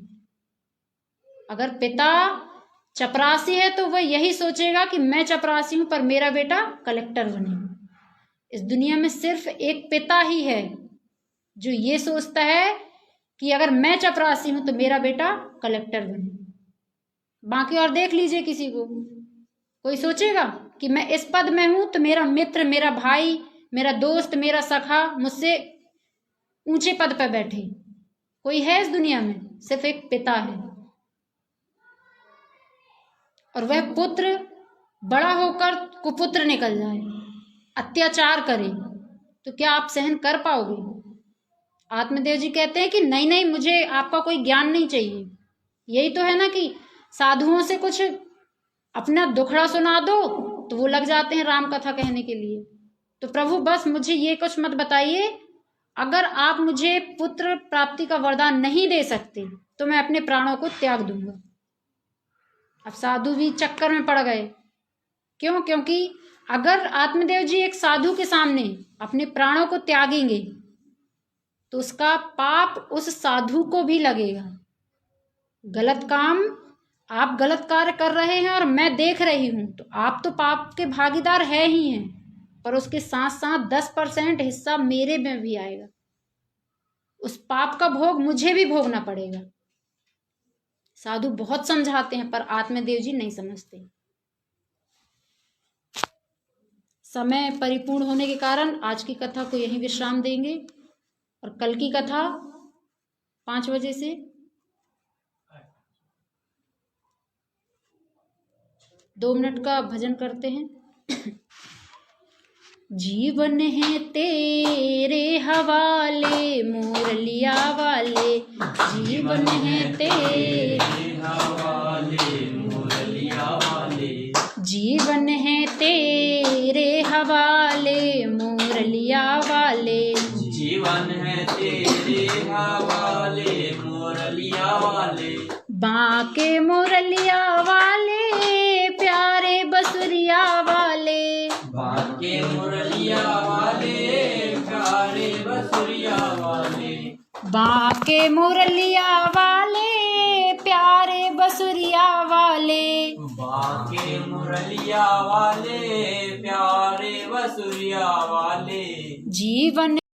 C: अगर पिता चपरासी है तो वह यही सोचेगा कि मैं चपरासी हूं पर मेरा बेटा कलेक्टर बने। इस दुनिया में सिर्फ एक पिता ही है जो ये सोचता है कि अगर मैं चपरासी हूं तो मेरा बेटा कलेक्टर बने। बाकी और देख लीजिए, किसी को कोई सोचेगा कि मैं इस पद में हूं तो मेरा मित्र, मेरा भाई, मेरा दोस्त, मेरा सखा मुझसे ऊंचे पद पर बैठे। कोई है इस दुनिया में? सिर्फ एक पिता है। और वह पुत्र बड़ा होकर कुपुत्र निकल जाए, अत्याचार करे, तो क्या आप सहन कर पाओगे? आत्मदेव जी कहते हैं कि नहीं नहीं, मुझे आपका कोई ज्ञान नहीं चाहिए। यही तो है ना कि साधुओं से कुछ अपना दुखड़ा सुना दो तो वो लग जाते हैं राम कथा कहने के लिए। तो प्रभु बस मुझे ये कुछ मत बताइए, अगर आप मुझे पुत्र प्राप्ति का वरदान नहीं दे सकते तो मैं अपने प्राणों को त्याग दूंगा। अब साधु भी चक्कर में पड़ गए। क्यों? क्योंकि अगर आत्मदेव जी एक साधु के सामने अपने प्राणों को त्यागेंगे तो उसका पाप उस साधु को भी लगेगा। गलत काम, आप गलत कार्य कर रहे हैं और मैं देख रही हूं तो आप तो पाप के भागीदार है ही हैं, पर उसके साथ साथ 10% हिस्सा मेरे में भी आएगा। उस पाप का भोग मुझे भी भोगना पड़ेगा। साधु बहुत समझाते हैं पर आत्मदेव जी नहीं समझते। समय परिपूर्ण होने के कारण आज की कथा को यहीं विश्राम देंगे और कल की कथा 5 बजे से 2 मिनट का भजन करते हैं। जीवन है तेरे हवाले मुरलिया वाले, जीवन है तेरे
B: हवाले मुरलिया वाले,
C: जीवन है तेरे हवाले मुरलिया वाले,
B: जीवन है तेरे हवाले मुरलिया वाले,
C: बाके मुरलिया वाले प्यारे बसुरिया वाले,
B: बाके मुरलिया वाले प्यारे बसुरिया वाले,
C: बाके मुरलिया वाले प्यारे बसुरिया वसुरिया वाले,
B: बाके मुरलिया वाले, प्यारे वसुरिया वाले,
C: जीवन